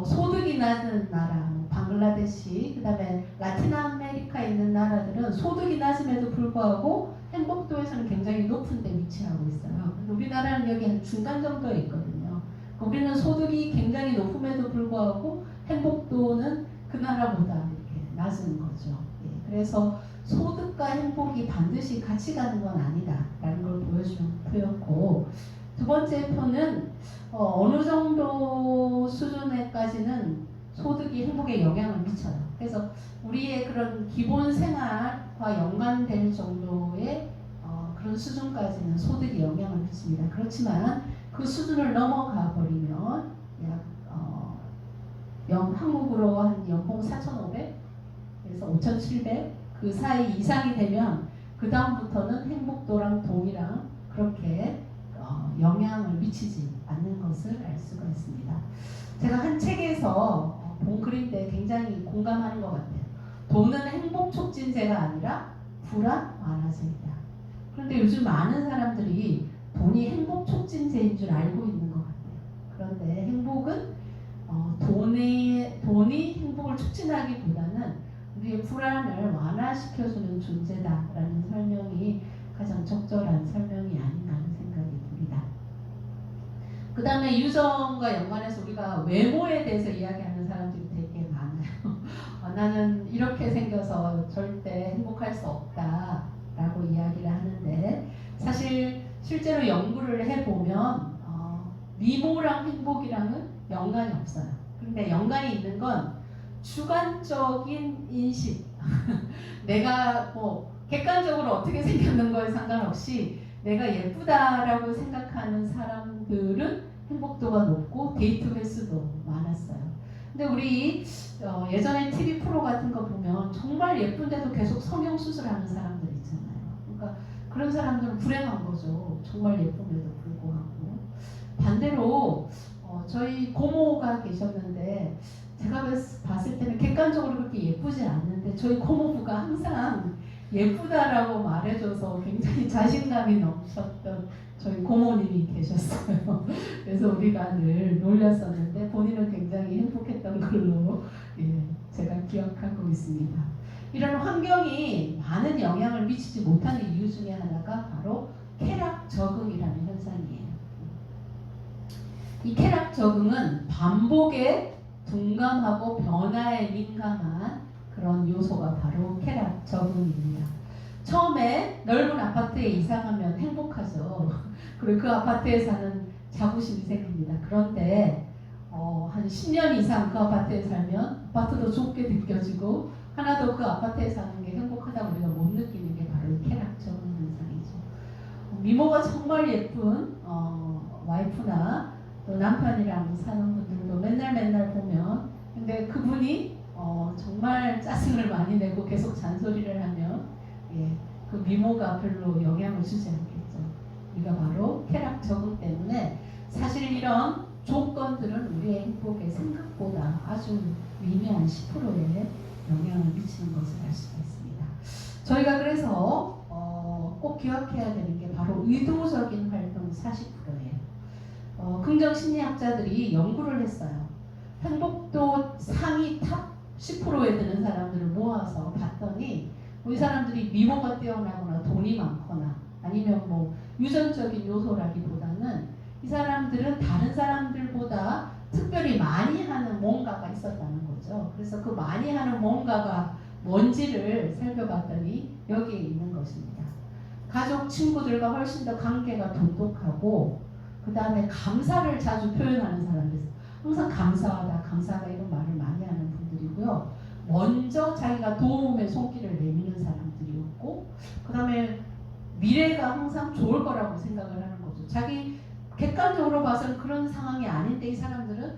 소득이 낮은 나라, 방글라데시, 그 다음에 라틴 아메리카에 있는 나라들은 소득이 낮음에도 불구하고 행복도에서는 굉장히 높은 데 위치하고 있어요. 우리나라는 여기 한 중간 정도에 있거든요. 우리는 소득이 굉장히 높음에도 불구하고 행복도는 그 나라보다 이렇게 낮은 거죠. 예, 그래서 소득과 행복이 반드시 같이 가는 건 아니다라는 걸 보여주는 표였고 두 번째 표는 어느 정도 수준에까지는 소득이 행복에 영향을 미쳐요. 그래서 우리의 그런 기본 생활과 연관될 정도의 그런 수준까지는 소득이 영향을 미칩니다. 그렇지만 그 수준을 넘어가 버리면 약 한국으로 한 연봉 4,500에서 5,700 그 사이 이상이 되면 그 다음부터는 행복도랑 동이랑 그렇게 영향을 미치지 않는 것을 알 수가 있습니다. 제가 한 책에서 본 글인데 굉장히 공감하는 것 같아요. 돈은 행복 촉진제가 아니라 불안 완화제이다. 그런데 요즘 많은 사람들이 돈이 행복 촉진제인 줄 알고 있는 것 같아요. 그런데 행복은 돈이 행복을 촉진하기보다는 우리의 불안을 완화시켜주는 존재다라는 설명이 가장 적절한 설명이 아닌가 하는 생각이 듭니다. 그 다음에 유전과 연관해서 우리가 외모에 대해서 이야기하는 사람들이 되게 많아요. 나는 이렇게 생겨서 절대 행복할 수 없다라고 이야기를 하는데 사실 실제로 연구를 해보면 미모랑 행복이랑은 연관이 없어요. 근데 연관이 있는 건 주관적인 인식 내가 뭐 객관적으로 어떻게 생겼는 거에 상관없이 내가 예쁘다라고 생각하는 사람들은 행복도가 높고 데이트 횟수도 많았어요. 근데 우리 예전에 TV 프로 같은 거 보면 정말 예쁜데도 계속 성형수술하는 사람들 있잖아요. 그러니까 그런 사람들은 불행한 거죠. 정말 예쁨에도 불구하고. 반대로 저희 고모가 계셨는데 제가 봤을 때는 객관적으로 그렇게 예쁘지 않는데 저희 고모부가 항상 예쁘다라고 말해줘서 굉장히 자신감이 넘쳤던 저희 고모님이 계셨어요. 그래서 우리가 늘 놀렸었는데 본인은 굉장히 행복했던 걸로 제가 기억하고 있습니다. 이런 환경이 많은 영향을 미치지 못하는 이유 중에 하나가 바로 쾌락 적응이라는 현상이에요. 이 쾌락 적응은 반복에 둔감하고 변화에 민감한 그런 요소가 바로 쾌락 적응입니다. 처음에 넓은 아파트에 이사가면 행복하죠. 그리고 그 아파트에 사는 자부심이 생깁니다. 그런데 한 10년 이상 그 아파트에 살면 아파트도 좁게 느껴지고 하나도 그 아파트에 사는 게 행복하다고 우리가 못 느끼는 게 바로 쾌락 적응 현상이죠. 미모가 정말 예쁜 와이프나 또 남편이랑 사는 분들도 맨날 보면 근데 그분이 정말 짜증을 많이 내고 계속 잔소리를 하면 그 미모가 별로 영향을 주지 않겠죠. 우리가 바로 쾌락 적응 때문에 사실 이런 조건들은 우리의 행복에 생각보다 아주 미미한 10%의 영향을 미치는 것을 알 수가 있습니다. 저희가 그래서 꼭 기억해야 되는 게 바로 의도적인 활동 40%예요. 긍정심리학자들이 연구를 했어요. 행복도 상위 탑 10%에 드는 사람들을 모아서 봤더니 이 사람들이 미모가 뛰어나거나 돈이 많거나 아니면 뭐 유전적인 요소라기보다는 이 사람들은 다른 사람들보다 특별히 많이 하는 뭔가가 있었다는 거죠. 그래서 그 많이 하는 뭔가가 뭔지를 살펴봤더니 여기에 있는 것입니다. 가족, 친구들과 훨씬 더 관계가 돈독하고 그 다음에 감사를 자주 표현하는 사람들, 항상 감사하다 이런 말을 많이 하는 분들이고요. 먼저 자기가 도움의 손길을 내미는 사람들이었고 그 다음에 미래가 항상 좋을 거라고 생각을 하는 거죠. 자기 객관적으로 봐서는 그런 상황이 아닌데 이 사람들은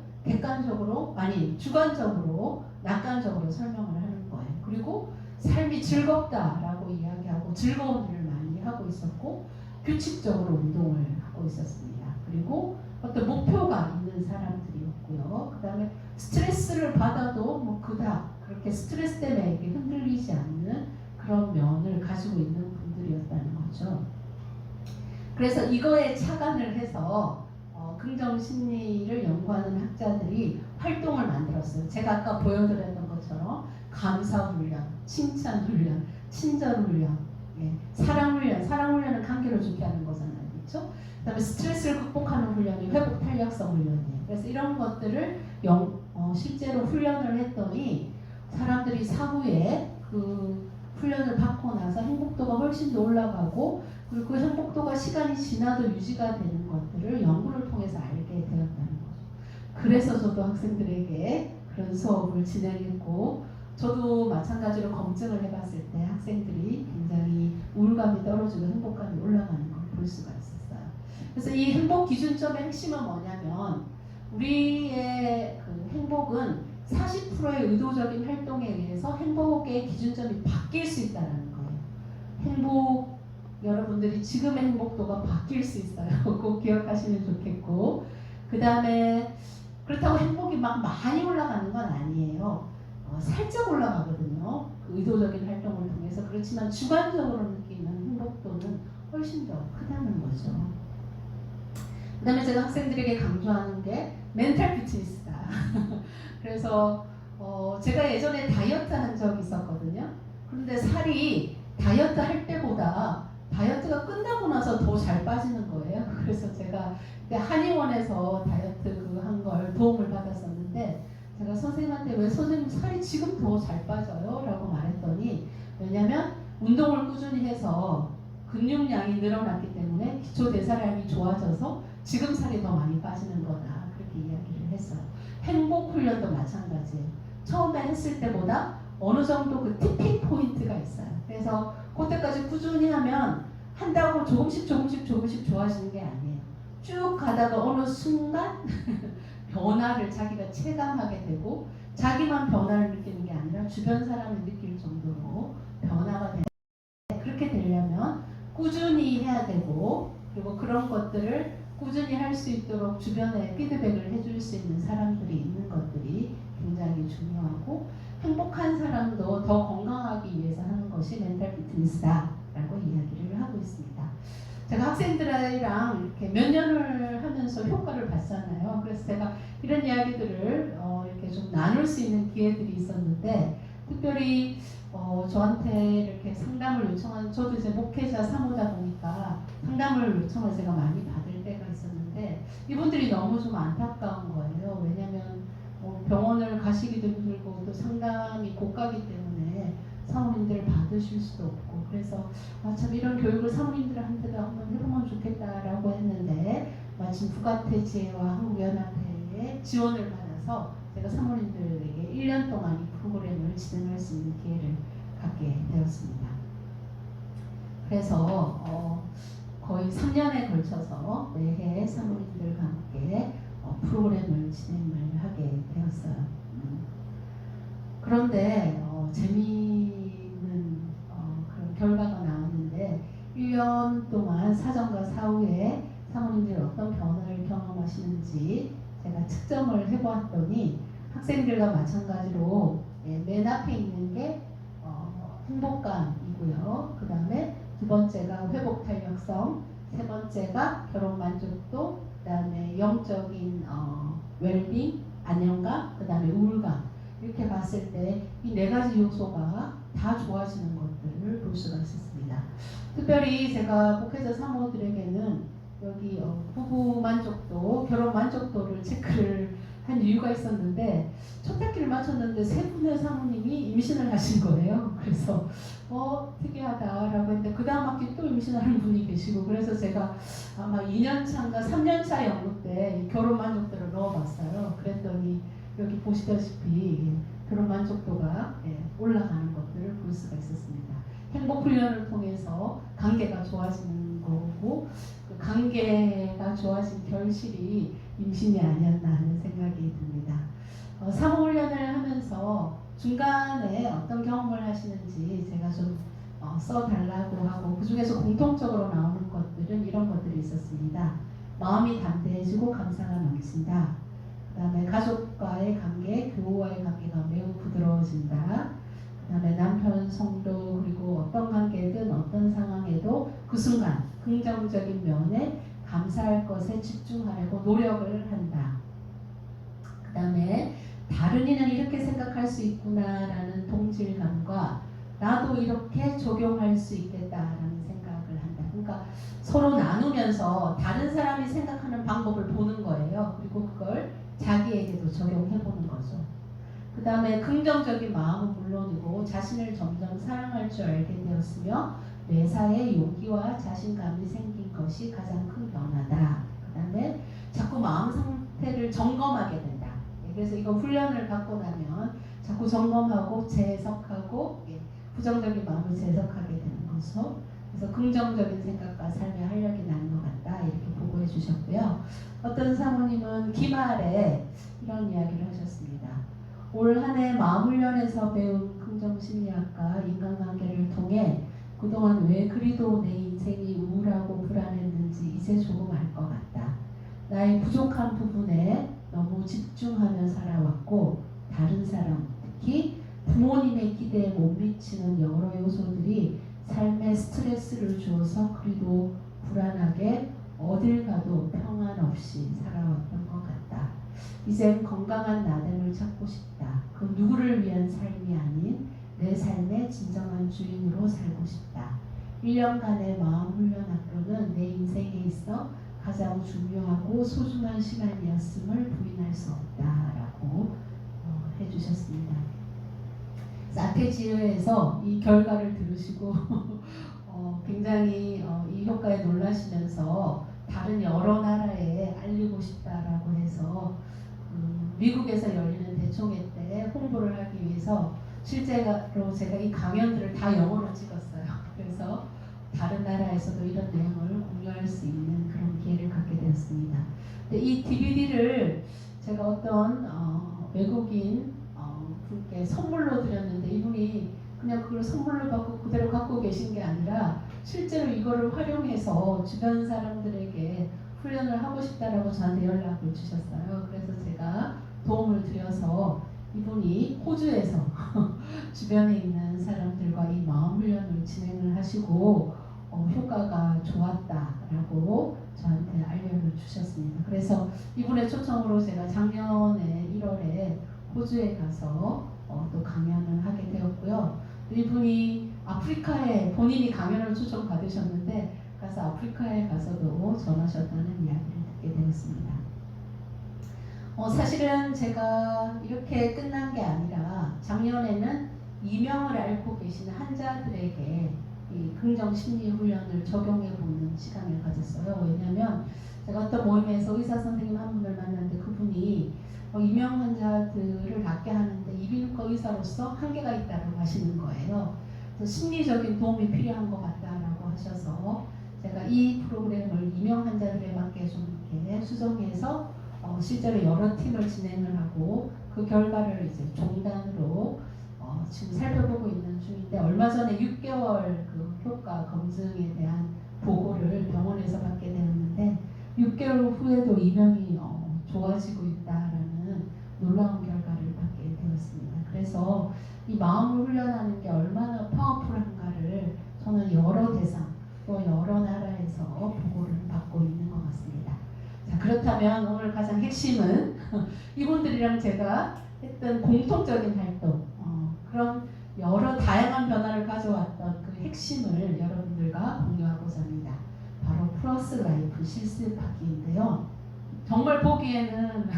주관적으로 낙관적으로 설명을 하는 거예요. 그리고 삶이 즐겁다라고 이야기하고 즐거운 일을 많이 하고 있었고 규칙적으로 운동을 하고 있었습니다. 그리고 어떤 목표가 있는 사람들이었고요. 그 다음에 스트레스를 받아도 뭐 그렇게 스트레스 때문에 흔들리지 않는 그런 면을 가지고 있는 분들이었다는 거죠. 그래서 이거에 착안을 해서 긍정심리를 연구하는 학자들이 활동을 만들었어요. 제가 아까 보여드렸던 것처럼 감사훈련, 칭찬훈련, 친절훈련, 사랑훈련, 사랑훈련은 관계를 좋게 하는 거잖아요. 그렇죠? 그 다음에 스트레스를 극복하는 훈련이 회복 탄력성 훈련이에요. 그래서 이런 것들을 실제로 훈련을 했더니 사람들이 사후에 그 훈련을 받고 나서 행복도가 훨씬 더 올라가고 그리고 그 행복도가 시간이 지나도 유지가 되는 것들을 연구를 통해서 알게 되었다는 거죠. 그래서 저도 학생들에게 그런 수업을 진행했고 저도 마찬가지로 검증을 해봤을 때 학생들이 굉장히 우울감이 떨어지고 행복감이 올라가는 걸 볼 수가 있었어요. 그래서 이 행복 기준점의 핵심은 뭐냐면 우리의 그 행복은 40%의 의도적인 활동에 의해서 행복의 기준점이 바뀔 수 있다는 거예요. 여러분들이 지금의 행복도가 바뀔 수 있어요. 꼭 기억하시면 좋겠고 그 다음에 그렇다고 행복이 막 많이 올라가는 건 아니에요. 살짝 올라가거든요. 그 의도적인 활동을 통해서. 그렇지만 주관적으로 느끼는 행복도는 훨씬 더 크다는 거죠. 그 다음에 제가 학생들에게 강조하는 게 멘탈 피트니스다. 그래서 제가 예전에 다이어트 한 적이 있었거든요. 그런데 살이 다이어트 할 때보다 다이어트가 끝나고 나서 더 잘 빠지는 거예요. 그래서 제가 한의원에서 다이어트 한 걸 도움을 받았었는데 제가 선생님한테 왜 선생님 살이 지금 더 잘 빠져요? 라고 말했더니 왜냐면 운동을 꾸준히 해서 근육량이 늘어났기 때문에 기초대사량이 좋아져서 지금 살이 더 많이 빠지는 거다. 그렇게 이야기를 했어요. 행복 훈련도 마찬가지예요. 처음에 했을 때보다 어느 정도 그 티핑 포인트가 있어요. 그래서 그때까지 꾸준히 하면 한다고 조금씩 좋아지는 게 아니에요. 쭉 가다가 어느 순간 변화를 자기가 체감하게 되고 자기만 변화를 느끼는 게 아니라 주변 사람이 느낄 정도로 변화가 되는데 그렇게 되려면 꾸준히 해야 되고 그리고 그런 것들을 꾸준히 할 수 있도록 주변에 피드백을 해줄 수 있는 사람들이 있는 것들이 굉장히 중요하고, 행복한 사람도 더 건강하기 위해서 하는 것이 멘탈 피트니스다라고 이야기를 하고 있습니다. 제가 학생들이랑 이렇게 몇 년을 하면서 효과를 봤잖아요. 그래서 제가 이런 이야기들을 이렇게 좀 나눌 수 있는 기회들이 있었는데, 특별히 저한테 이렇게 상담을 요청하는, 저도 이제 목회자 사모다 보니까 상담을 요청을 제가 많이 받을 때가 있었는데, 이분들이 너무 좀 안타까운 거예요. 왜냐하면 병원을 가시기도 힘들고 또 상담이 고가기 때문에 사모님들 받으실 수도 없고, 그래서 참 이런 교육을 사모님들한테도 한번 해보면 좋겠다라고 했는데, 마침 국가태지회와 한국연합회의 지원을 받아서 제가 사모님들에게 1년 동안 이 프로그램을 진행할 수 있는 기회를 갖게 되었습니다. 그래서 거의 3년에 걸쳐서 매해 사모님들과 함께 프로그램을 진행을 하게 되었어요. 그런데 재미있는 그런 결과가 나왔는데, 1년 동안 사전과 사후에 사모님들이 어떤 변화를 경험하시는지 제가 측정을 해보았더니, 학생들과 마찬가지로 맨 앞에 있는 게 행복감이고요. 그 다음에 두 번째가 회복 탄력성, 세 번째가 결혼 만족도, 그 다음에 영적인 웰빙, 안정감, 그 다음에 우울감. 이렇게 봤을 때 이 네 가지 요소가 다 좋아지는 것들을 볼 수가 있었습니다. 특별히 제가 목회자 사모들에게는 여기 부부 만족도, 결혼 만족도를 체크를 한 이유가 있었는데, 첫 학기를 마쳤는데 세 분의 사모님이 임신을 하신 거예요. 그래서 특이하다라고 했는데, 그 다음 학기 또 임신을 하는 분이 계시고, 그래서 제가 아마 2년차인가 3년차 연구 때 결혼 만족도를 넣어봤어요. 그랬더니 여기 보시다시피 결혼 만족도가 올라가는 것들을 볼 수가 있었습니다. 행복 훈련을 통해서 관계가 좋아지는 거고, 그 관계가 좋아진 결실이 임신이 아니었나 하는 생각이 듭니다. 사모 훈련을 하면서 중간에 어떤 경험을 하시는지 제가 좀 써달라고 하고, 그 중에서 공통적으로 나오는 것들은 이런 것들이 있었습니다. 마음이 담대해지고 감사가 넘친다. 그 다음에 가족과의 관계, 교우와의 관계가 매우 부드러워진다. 그 다음에 남편, 성도, 그리고 어떤 관계든 어떤 상황에도 그 순간 긍정적인 면에 감사할 것에 집중하려고 노력을 한다. 그 다음에 다른 이는 이렇게 생각할 수 있구나라는 동질감과 나도 이렇게 적용할 수 있겠다라는 생각을 한다. 그러니까 서로 나누면서 다른 사람이 생각하는 방법을 보는 거예요. 그리고 그걸 자기에게도 적용해보는 거죠. 그 다음에 긍정적인 마음은 물론이고 자신을 점점 사랑할 줄 알게 되었으며 매사에 용기와 자신감이 생긴 것이 가장 큰 변화다. 그 다음에 자꾸 마음 상태를 점검하게 된다. 그래서 이거 훈련을 받고 나면 자꾸 점검하고 재해석하고 부정적인 마음을 재해석하게 되는 거죠. 그래서 긍정적인 생각과 삶의 활력이 나는 것 같다. 이렇게 보고해 주셨고요. 어떤 사모님은 기말에 이런 이야기를 하셨습니다. 올 한 해 마음훈련에서 배운 긍정심리학과 인간관계를 통해 그동안 왜 그리도 내 인생이 우울하고 불안했는지 이제 조금 알 것 같다. 나의 부족한 부분에 너무 집중하며 살아왔고, 다른 사람, 특히 부모님의 기대에 못 미치는 여러 요소들이 삶에 스트레스를 주어서 그리도 불안하게 어딜 가도 평안 없이 살아왔던 것 같다. 이젠 건강한 나됨을 찾고 싶다. 그 누구를 위한 삶이 아닌 내 삶의 진정한 주인으로 살고 싶다. 1년간의 마음훈련 학교는 내 인생에 있어 가장 중요하고 소중한 시간이었음을 부인할 수 없다라고 해주셨습니다. 사태지회에서 이 결과를 들으시고 굉장히 이 효과에 놀라시면서 다른 여러 나라에 알리고 싶다라고 해서 미국에서 열리는 대총회 때 홍보를 하기 위해서 실제로 제가 이 강연들을 다 영어로 찍었어요. 그래서 다른 나라에서도 이런 내용을 공유할 수 있는 그런 기회를 갖게 되었습니다. 근데 이 DVD를 제가 어떤 외국인 분께 선물로 드렸는데, 이분이 그냥 그걸 선물로 받고 그대로 갖고 계신 게 아니라 실제로 이거를 활용해서 주변 사람들에게 훈련을 하고 싶다라고 저한테 연락을 주셨어요. 그래서 제가 도움을 드려서 이분이 호주에서 주변에 있는 사람들과 이 마음 훈련을 진행을 하시고 효과가 좋았다라고 저한테 알려를 주셨습니다. 그래서 이분의 초청으로 제가 작년에 1월에 호주에 가서 또 강연을 하게 되었고요. 이분이 아프리카에 본인이 강연을 초청받으셨는데 가서 아프리카에 가서도 전하셨다는 이야기를 듣게 되었습니다. 사실은 제가 이렇게 끝난 게 아니라 작년에는 이명을 앓고 계시는 환자들에게 이 긍정 심리 훈련을 적용해 보는 시간을 가졌어요. 왜냐하면 제가 어떤 모임에서 의사 선생님 한 분을 만났는데 그분이 이명 환자들을 낫게 하는데 이비인후과 의사로서 한계가 있다고 하시는 거예요. 그래서 심리적인 도움이 필요한 것 같다라고 하셔서 제가 이 프로그램을 이명 환자들에게 좀 이렇게 수정해서 실제로 여러 팀을 진행을 하고 그 결과를 이제 종단으로 지금 살펴보고 있는 중인데 얼마 전에 6개월 그 효과 검증에 대한 보고를 병원에서 받게 되었는데 6개월 후에도 이명이 좋아지고 있다라는 놀라운 결과를 받게 되었습니다. 그래서 이 마음을 훈련하는 게 얼마나 파워풀한가를 저는 여러 대상 또 여러 나라에서 보고를 받고 있는 것 같습니다. 자, 그렇다면 오늘 가장 핵심은 이분들이랑 제가 했던 공통적인 활동 그런 여러 다양한 변화를 가져왔던 그 핵심을 여러분들과 공유하고자 합니다. 바로 플러스 라이프 실습하기인데요. 정말 보기에는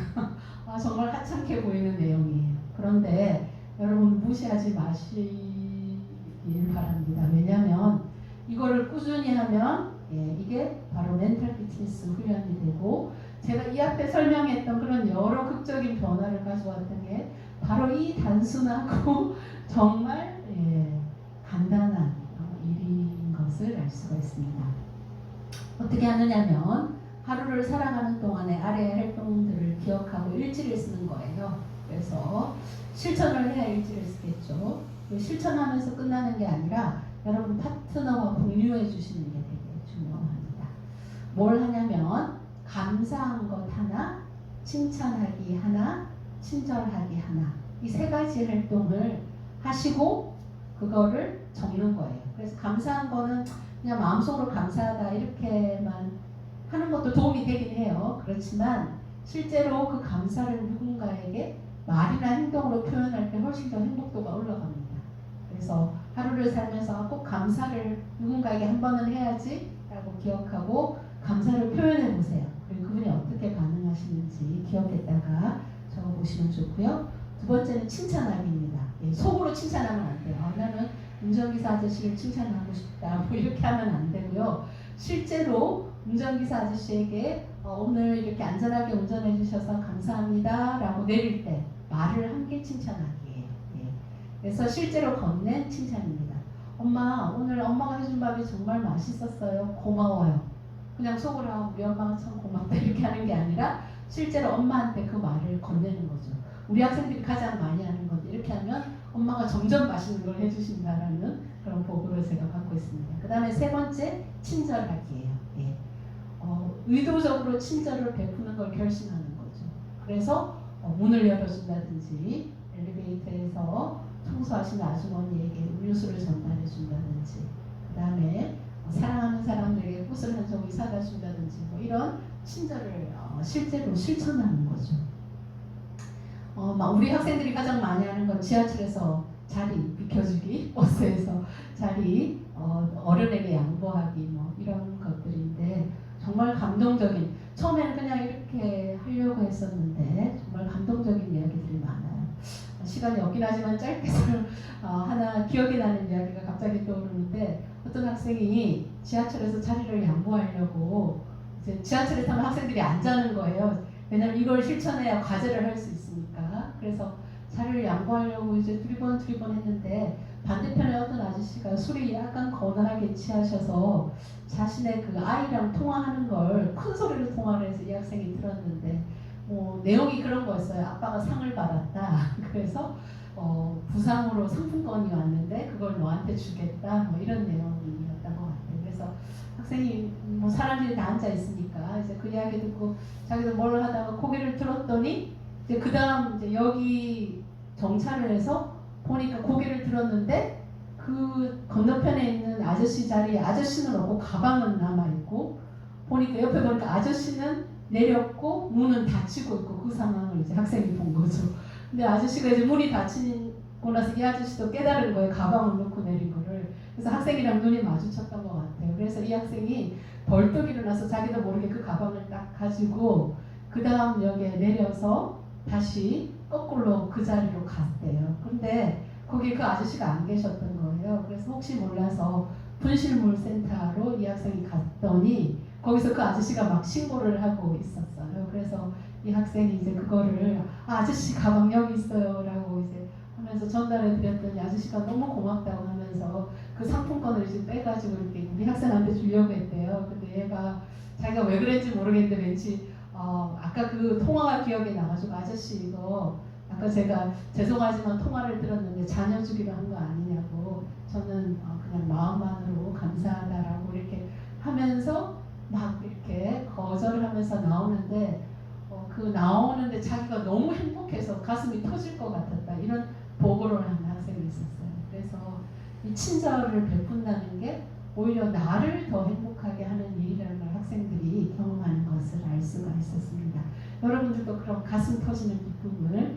정말 하찮게 보이는 내용이에요. 그런데 여러분 무시하지 마시길 바랍니다. 왜냐하면 이거를 꾸준히 하면 이게 바로 멘탈 피트니스 훈련이 되고 제가 이 앞에 설명했던 그런 여러 극적인 변화를 가져왔던 게 바로 이 단순하고 정말 간단한 일인 것을 알 수가 있습니다. 어떻게 하느냐면 하루를 살아가는 동안에 아래의 활동들을 기억하고 일지를 쓰는 거예요. 그래서 실천을 해야 일지를 쓰겠죠. 실천하면서 끝나는 게 아니라 여러분 파트너와 공유해 주시는 게 되게 중요합니다. 뭘 하냐면 감사한 것 하나, 칭찬하기 하나, 친절하기 하나 이 세 가지 활동을 하시고 그거를 적는 거예요. 그래서 감사한 거는 그냥 마음속으로 감사하다 이렇게만 하는 것도 도움이 되긴 해요. 그렇지만 실제로 그 감사를 누군가에게 말이나 행동으로 표현할 때 훨씬 더 행복도가 올라갑니다. 그래서 하루를 살면서 꼭 감사를 누군가에게 한 번은 해야지 라고 기억하고 감사를 표현해 보세요. 그리고 그분이 어떻게 반응하시는지 기억했다가 적어보시면 좋고요. 두 번째는 칭찬하기입니다. 속으로 칭찬하면 안 돼요. 나는 운전기사 아저씨를 칭찬하고 싶다 뭐 이렇게 하면 안 되고요. 실제로 운전기사 아저씨에게 오늘 이렇게 안전하게 운전해 주셔서 감사합니다 라고 내릴 때 말을 함께 칭찬하기예요. 그래서 실제로 건넨 칭찬입니다. 엄마 오늘 엄마가 해준 밥이 정말 맛있었어요. 고마워요. 그냥 속으로 우리 엄마가 참 고맙다 이렇게 하는 게 아니라 실제로 엄마한테 그 말을 건네는 거죠. 우리 학생들이 가장 많이 하는 건데 이렇게 하면 엄마가 점점 맛있는 걸 해주신다라는 그런 보고를 제가 받고 있습니다. 그 다음에 세 번째 친절하기예요. 의도적으로 친절을 베푸는 걸 결심하는 거죠. 그래서 문을 열어준다든지 엘리베이터에서 청소하시는 아주머니에게 음료수를 전달해 준다든지 그 다음에 사랑하는 사람들에게 꽃을 한 송이 사다 준다든지 뭐 이런 친절을 실제로 실천하는 거죠. 우리 학생들이 가장 많이 하는 건 지하철에서 자리 비켜주기, 버스에서 자리 어른에게 양보하기 뭐 이런 것들인데 정말 감동적인 처음에는 그냥 이렇게 하려고 했었는데 정말 감동적인 이야기들이 많아요. 시간이 없긴 하지만 짧게 하나 기억이 나는 이야기가 갑자기 떠오르는데 어떤 학생이 지하철에서 자리를 양보하려고 이제 지하철에 타면 학생들이 안 자는 거예요. 왜냐면 이걸 실천해야 과제를 할 수 있으니까. 그래서 자리를 양보하려고 이제 두리번 했는데 반대편에 어떤 아저씨가 술이 약간 거나하게 취하셔서 자신의 그 아이랑 통화하는 걸 큰 소리로 통화를 해서 이 학생이 들었는데 내용이 그런 거였어요. 아빠가 상을 받았다. 그래서 부상으로 상품권이 왔는데 그걸 너한테 주겠다. 뭐 이런 내용이었던 것 같아요. 그래서 학생이 뭐 사람들이 다 앉아 있으니까 이제 그 이야기 듣고 자기도 뭘 하다가 고개를 들었더니 이제 그 다음 이제 여기 정차를 해서 보니까 고개를 들었는데 그 건너편에 있는 아저씨 자리에 아저씨는 없고 가방은 남아있고 보니까 옆에 보니까 아저씨는 내렸고 문은 닫히고 있고 그 상황을 이제 학생이 본 거죠. 근데 아저씨가 이제 문이 닫히고 나서 이 아저씨도 깨달은 거예요. 가방을 놓고 내린 거를. 그래서 학생이랑 눈이 마주쳤던 것 같아요. 그래서 이 학생이 벌떡 일어나서 자기도 모르게 그 가방을 딱 가지고 그 다음 역에 내려서 다시 거꾸로 그 자리로 갔대요. 근데 거기 그 아저씨가 안 계셨던 거예요. 그래서 혹시 몰라서 분실물센터로 이 학생이 갔더니 거기서 그 아저씨가 막 신고를 하고 있었어요. 그래서 이 학생이 이제 그거를 아저씨 가방 여기 있어요 라고 이제 하면서 전달해 드렸더니 아저씨가 너무 고맙다고 하면서 그 상품권을 이제 빼가지고 이렇게 우리 학생한테 주려고 했대요. 근데 얘가 자기가 왜 그랬는지 모르겠는데 왠지 아까 그 통화가 기억이 나가지고 아저씨 이거 아까 제가 죄송하지만 통화를 들었는데 자녀 주기로 한 거 아니냐고 저는 그냥 마음만으로 감사하다라고 이렇게 하면서 막 이렇게 거절을 하면서 나오는데 그 나오는데 자기가 너무 행복해서 가슴이 터질 것 같았다 이런 보고를 하는 학생이 있었어요. 그래서 이 친절을 베푼다는 게 오히려 나를 더 행복하게 하는 일이라는 걸 학생들이 경험하는 것을 알 수가 있었습니다. 여러분들도 그런 가슴 터지는 기쁨을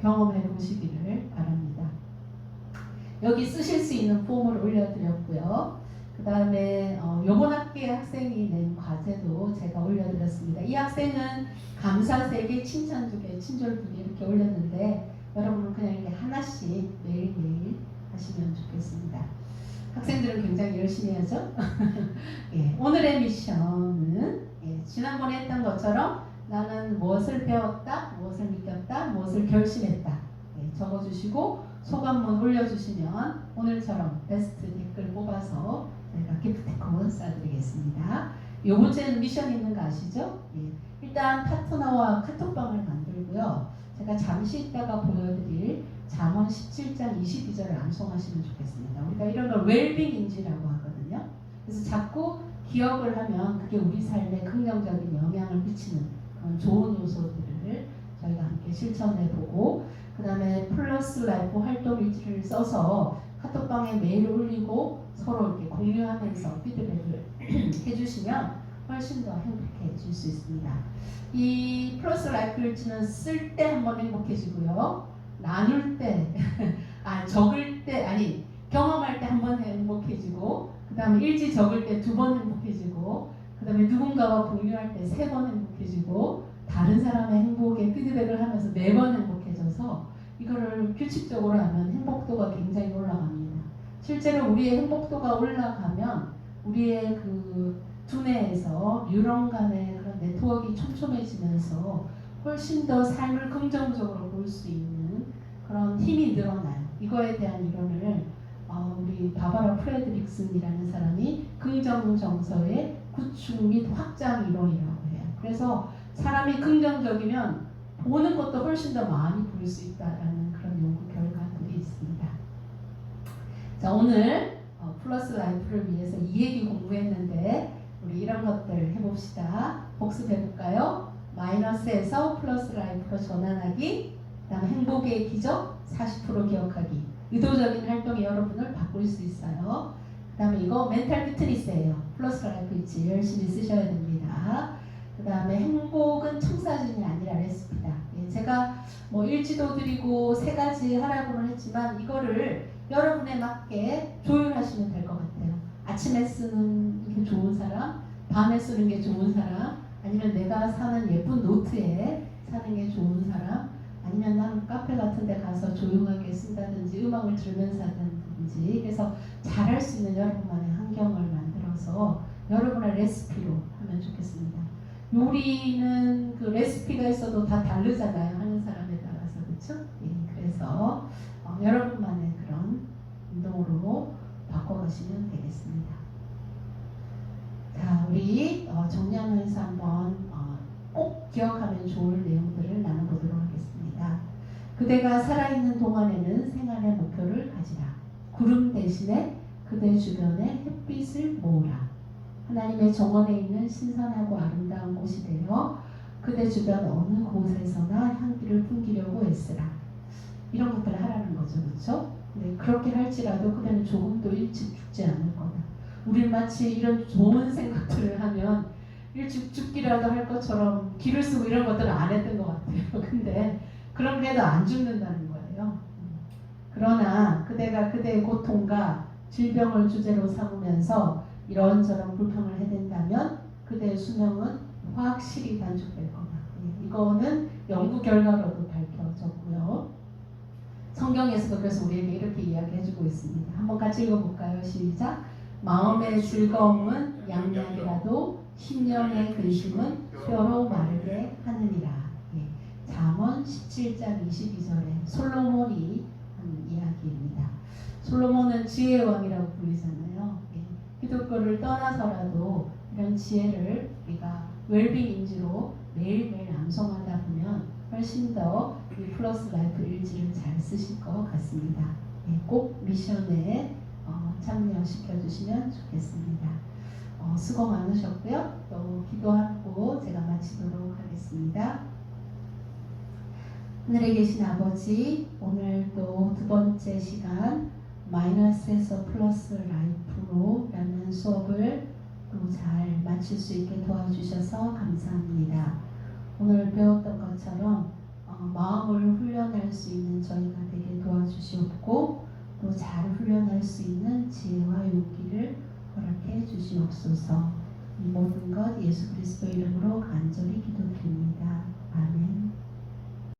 경험해 보시기를 바랍니다. 여기 쓰실 수 있는 폼을 올려드렸고요. 그 다음에 요번 학기에 학생이 낸 과제도 제가 올려드렸습니다. 이 학생은 감사 3개, 칭찬 2개, 친절 2개 이렇게 올렸는데 여러분은 그냥 이렇게 하나씩 매일매일 하시면 좋겠습니다. 학생들은 굉장히 열심히 하죠? 예, 오늘의 미션은 지난번에 했던 것처럼 나는 무엇을 배웠다, 무엇을 느꼈다, 무엇을 결심했다 적어주시고 소감문 올려주시면 오늘처럼 베스트 댓글 뽑아서 저희가 기프티콘 쏴드리겠습니다. 요 번째는 미션 있는 거 아시죠? 예. 일단 파트너와 카톡방을 만들고요. 제가 잠시 있다가 보여드릴 잠언 17장 22절을 암송하시면 좋겠습니다. 우리가 이런 걸 웰빙인지라고 하거든요. 그래서 자꾸 기억을 하면 그게 우리 삶에 긍정적인 영향을 미치는 그런 좋은 요소들을 저희가 함께 실천해보고 그 다음에 플러스 라이프 활동 일지를 써서 카톡방에 메일 올리고 서로 이렇게 공유하면서 피드백을 해주시면 훨씬 더 행복해질 수 있습니다. 이 플러스 라이프 일지는 쓸 때 한번 행복해지고요. 나눌 때, 적을 때, 경험할 때 한번 행복해지고 그 다음에 일지 적을 때 2번 행복해지고 그 다음에 누군가와 공유할 때 3번 행복해지고 다른 사람의 행복에 피드백을 하면서 4번 행복해져서 이거를 규칙적으로 하면 행복도가 굉장히 올라갑니다. 실제로 우리의 행복도가 올라가면 우리의 그 두뇌에서 뉴런 간의 그런 네트워크가 촘촘해지면서 훨씬 더 삶을 긍정적으로 볼 수 있는 그런 힘이 늘어나요. 이거에 대한 이론을 우리 바바라 프레드릭슨이라는 사람이 긍정 정서의 구축 및 확장 이론이라고 해요. 그래서 사람이 긍정적이면 보는 것도 훨씬 더 많이 볼 수 있다는 그런 연구 결과들이 있습니다. 자, 오늘 플러스 라이프를 위해서 이 얘기 공부했는데 우리 이런 것들 해봅시다. 복습해볼까요? 마이너스에서 플러스 라이프로 전환하기, 그 다음에 행복의 기적 40% 기억하기. 의도적인 활동이 여러분을 바꿀 수 있어요. 그 다음에 이거 멘탈 피트니스예요. 플러스 라이프 있지 열심히 쓰셔야 됩니다. 그 다음에 행복은 청사진이 아니라 레시피다. 제가 뭐 일지도 드리고 3가지 하라고는 했지만 이거를 여러분에 맞게 조율하시면 될 것 같아요. 아침에 쓰는 게 좋은 사람, 밤에 쓰는 게 좋은 사람, 아니면 내가 사는 예쁜 노트에 사는 게 좋은 사람, 아니면 나는 카페 같은 데 가서 조용하게 쓴다든지 음악을 들으면서 하든지 그래서 잘할 수 있는 여러분만의 환경을 만들어서 여러분의 레시피로 하면 좋겠습니다. 요리는 그 레시피가 있어도 다 다르잖아요. 하는 사람에 따라서. 그렇죠? 예, 그래서 여러분만의 그런 운동으로 바꿔가시면 되겠습니다. 자, 우리 정리하면서 한번 꼭 기억하면 좋을 내용들을 나눠보도록 하겠습니다. 그대가 살아있는 동안에는 생활의 목표를 가지라. 구름 대신에 그 그대 주변에 햇빛을 모으라. 하나님의 정원에 있는 신선하고 아름다운 곳이 되어 그대 주변 어느 곳에서나 향기를 풍기려고 애쓰라. 이런 것들을 하라는 거죠. 그렇죠? 네, 그렇게 할지라도 그대는 조금도 일찍 죽지 않을 거다. 우리 마치 이런 좋은 생각들을 하면 일찍 죽기라도 할 것처럼 기를 쓰고 이런 것들을 안 했던 것 같아요. 근데 그런 게 해도 안 죽는다는 거예요. 그러나 그대가 그대의 고통과 질병을 주제로 삼으면서 이런저런 불평을 해댄다면 그대의 수명은 확실히 단축될 거다. 이거는 연구 결과로도 밝혀졌고요. 성경에서도 그래서 우리에게 이렇게 이야기해주고 있습니다. 한번 같이 읽어볼까요? 시작. 마음의 즐거움은 양약이라도 심령의 근심은 뼈로 마르게 하느니라. 예. 잠언 17장 22절에 솔로몬이 한 이야기입니다. 솔로몬은 지혜의 왕이라고 불리잖아요. 예. 기독교를 떠나서라도 이런 지혜를 우리가 웰빙인지로 매일매일 암송하다 보면 훨씬 더 이 플러스 라이프 일지를 잘 쓰실 것 같습니다. 예. 꼭 미션에 참여시켜 주시면 좋겠습니다. 수고 많으셨고요. 또 기도하고 제가 마치도록 하겠습니다. 하늘에 계신 아버지, 오늘 또 두 번째 시간 마이너스에서 플러스 라이프로 라는 수업을 또 잘 마칠 수 있게 도와주셔서 감사합니다. 오늘 배웠던 것처럼 마음을 훈련할 수 있는 저희가 되게 도와주시옵고 또 잘 훈련할 수 있는 지혜와 용기를 허락해 주시옵소서. 이 모든 것 예수 그리스도 이름으로 간절히 기도드립니다.